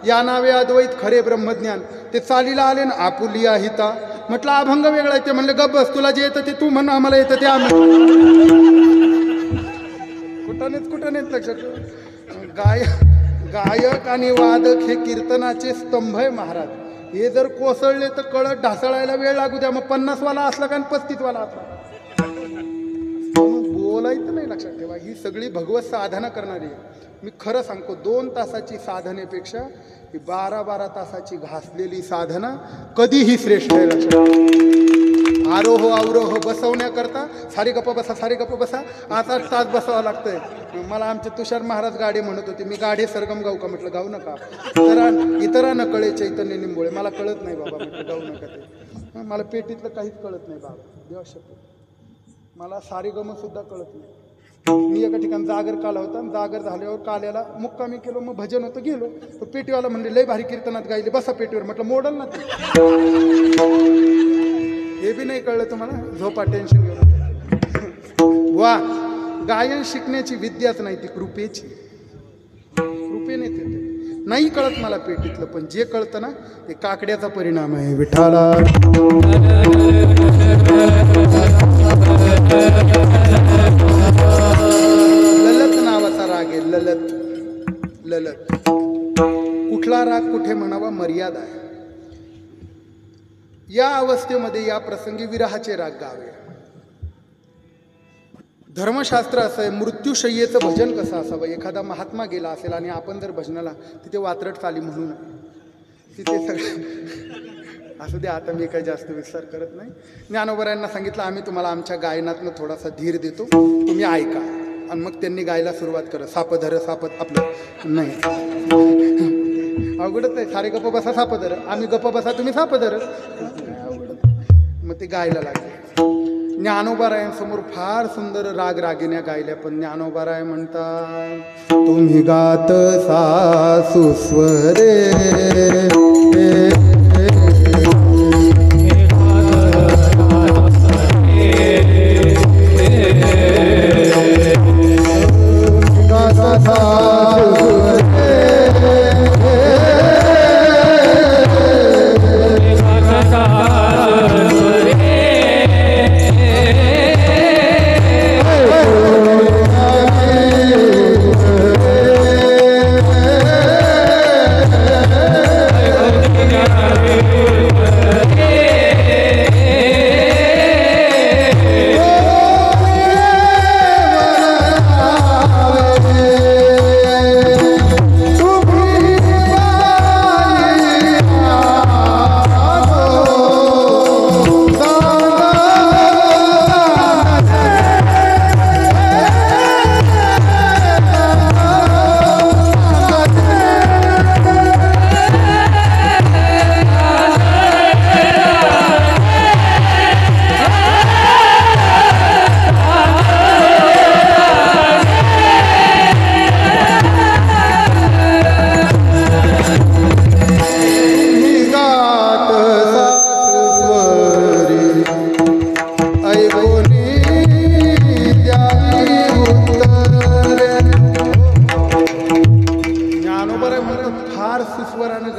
या नावे अद्वैत खरे ब्रह्मज्ञान. ते चालीला आले ना, आपुलिया हिता. म्हटलं अभंग वेगळा आहे. ते म्हणले गप बस, तुला जे येतं ते तू म्हण, आम्हाला येतं ते आम्ही. कुठं नाहीत लक्षात. गायक आणि वादक हे कीर्तनाचे स्तंभ आहे महाराज. हे जर कोसळले तर कळत ढासळायला वेळ लागू द्या. मग 50 वाला असला का 35 वाला असला, बोलायचं नाही. लक्षात ठेवा, ही सगळी भगवत साधना करणारी आहे. मी खरं सांगतो, 2 तासाची साधनेपेक्षा ही 12-12 तासाची घासलेली साधना कधीही श्रेष्ठ आहे. लक्षात. आरोह अवरोह बसवण्याकरता सारे गप्पा बसा, सारे गप्पा बसा, 8-8 तास बसावं लागतंय. मला आमचे तुषार महाराज गाडे म्हणत होते, मी गाडे सरगम गाऊ का? म्हटलं गाऊ नका. इतरांना कळे चैतन्य निंबोळे, मला कळत नाही बाबा. म्हटलं गाऊ नका ते. मला पेटीतलं काहीच कळत नाही बाबा, देवा शपथ. मला सारे गम सुद्धा कळत नाही. मी एका ठिकाणी जागर काला होता, जागर झाल्यावर काल्याला मुक्कामी केलो, मग भजन होतं, गेलो. तो पेटीवाला म्हणले लय भारी कीर्तनात गायले, बसा पेटीवर. म्हटलं मोडल ना ते. हे बी नाही कळलं तुम्हाला, झोपा, टेन्शन घेऊन. वा, गायन शिकण्याची विद्याच नाही, ती कृपेची. कृपेने ते नाही कळत मला पेटीतलं, पण जे कळतं ना ते काकड्याचा परिणाम आहे. विठाला ललत नावाचा राग आहे, ललत. ललत कुठला राग कुठे म्हणावा, मर्यादा आहे. या अवस्थेमध्ये या प्रसंगी विरहाचे राग गावे. धर्मशास्त्र असं आहे, मृत्यूशय्येचं भजन कसं असावं. एखादा महात्मा गेला असेल आणि आपण जर भजनाला तिथे वात्रट चाली म्हणून तिथे सगळं असं दे. आता मी काही जास्त विस्तार करत नाही. ज्ञानोबरायांना सांगितलं, आम्ही तुम्हाला आमच्या गायनातनं थोडासा धीर देतो, तुम्ही ऐका. आणि मग त्यांनी गायला सुरुवात करत, सापधर सापत आपलं नाही, अवघडच आहे. सारे गप्प बसा सापधर, आम्ही गप्प बसा तुम्ही सापधर. मग ते गायला लागले. ज्ञानोबारायांसमोर फार सुंदर राग रागिण्या गायल्या, पण ज्ञानोबाराय म्हणतात, तुम्ही गात सासुस्वरे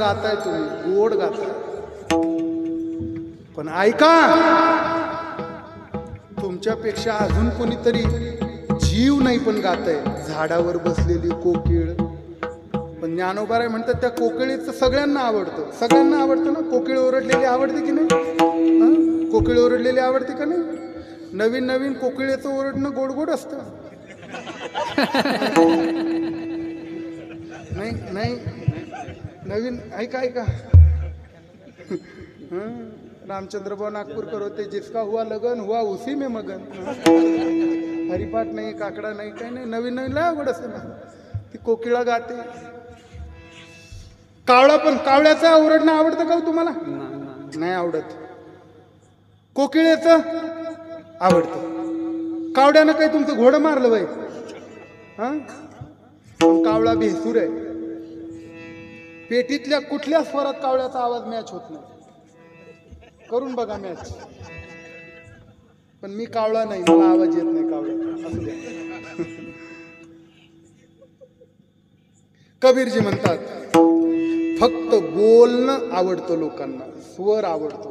गाताय तुम्ही, गोड गाताय. पण ऐका, तुमच्यापेक्षा अजून कोणीतरी जीव नाही पण गाताय. झाडावर बसलेली कोकिळ. पण ज्ञानोबा म्हणतात त्या कोकिळीचं सगळ्यांना आवडतं. सगळ्यांना आवडतं ना. कोकिळ ओरडलेली आवडते की नाही? कोकिळ ओरडलेली आवडते का नाही? नवीन नवीन कोकिळेचं ओरडणं गोड गोड असतं. नाही नाही नवीन ऐका ऐका. रामचंद्रभाऊ नागपूरकर होते, जिसका हुआ लगन हुआ उसी में मगन. हरिपाठ नाही, काकडा नाही, काही नाही. नवीन नवीन लय आवड असते ना. ती कोकिळा गाते. कावळा पण, कावळ्याचं ओरडणं आवडतं का तुम्हाला? नाही आवडत. कोकिळेचं आवडतं. कावड्यानं काही तुमचं घोडं मारलं बाई? कावळा भेसूर आहे. पेटीतल्या कुठल्या स्वरात कावळ्याचा आवाज मॅच होत नाही. करून बघा मॅच. पण मी कावळा नाही, मला आवाज येत नाही कावळ्याचा. असू द्या. कबीरजी म्हणतात, फक्त बोलणं आवडतं लोकांना, स्वर आवडतो.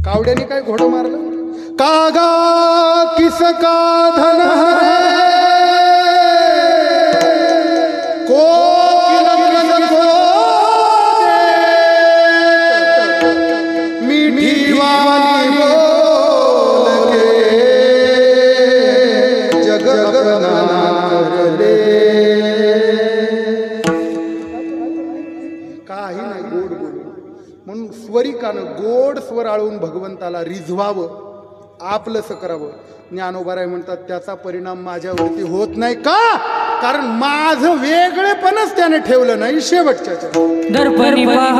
कावड्याने काय घोडं मारलं? कागा किसका धन है कोकिल किसको मीठी वाली बोल के जग अपना कर ले. काही नाही, गोड बोलू. म्हणून स्वरिकानं गोड स्वर आळवून भगवंताला रिझवावं, आपलंसं करावं. ज्ञानोबाराय म्हणतात त्याचा परिणाम माझ्यावरती होत नाही. का? कारण माझं वेगळेपणच त्याने ठेवलं नाही. शेवटच्या दर्पणी सेवा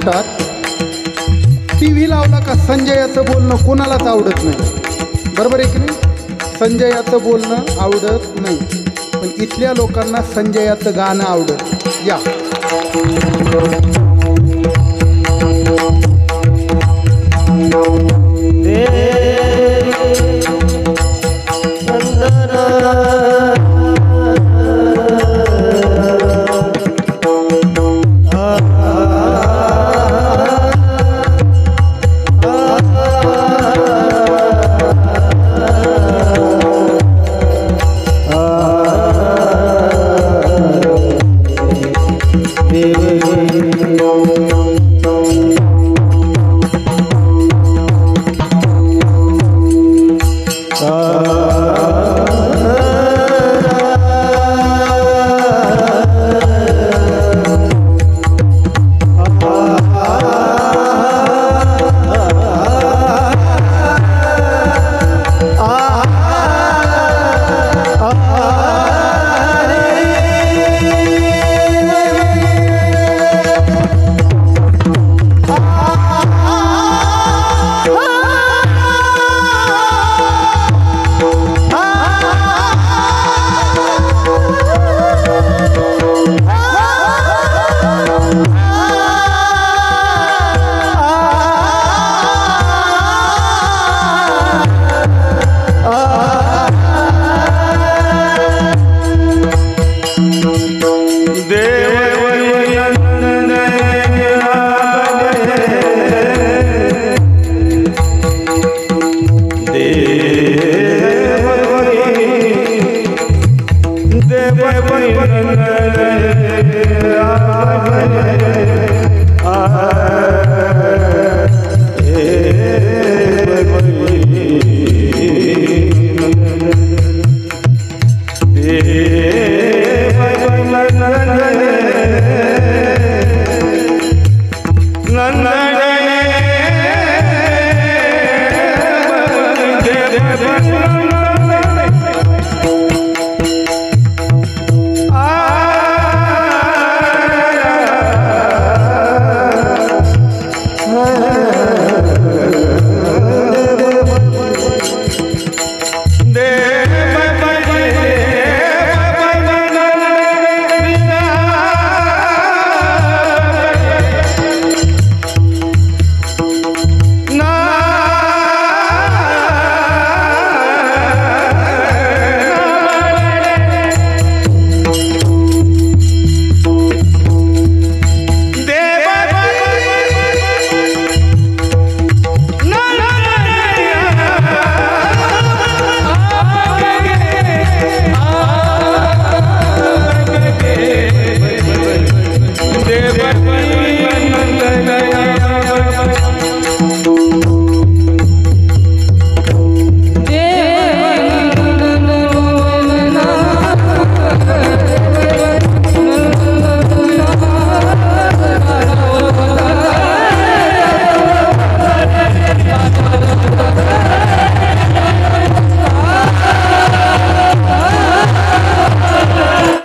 महाराष्ट्रात टी व्ही लावला का संजयाचं बोलणं कोणालाच आवडत नाही, बरोबर आहे की नाही? संजयाचं बोलणं आवडत नाही, पण इथल्या लोकांना संजयाचं गाणं आवडत. या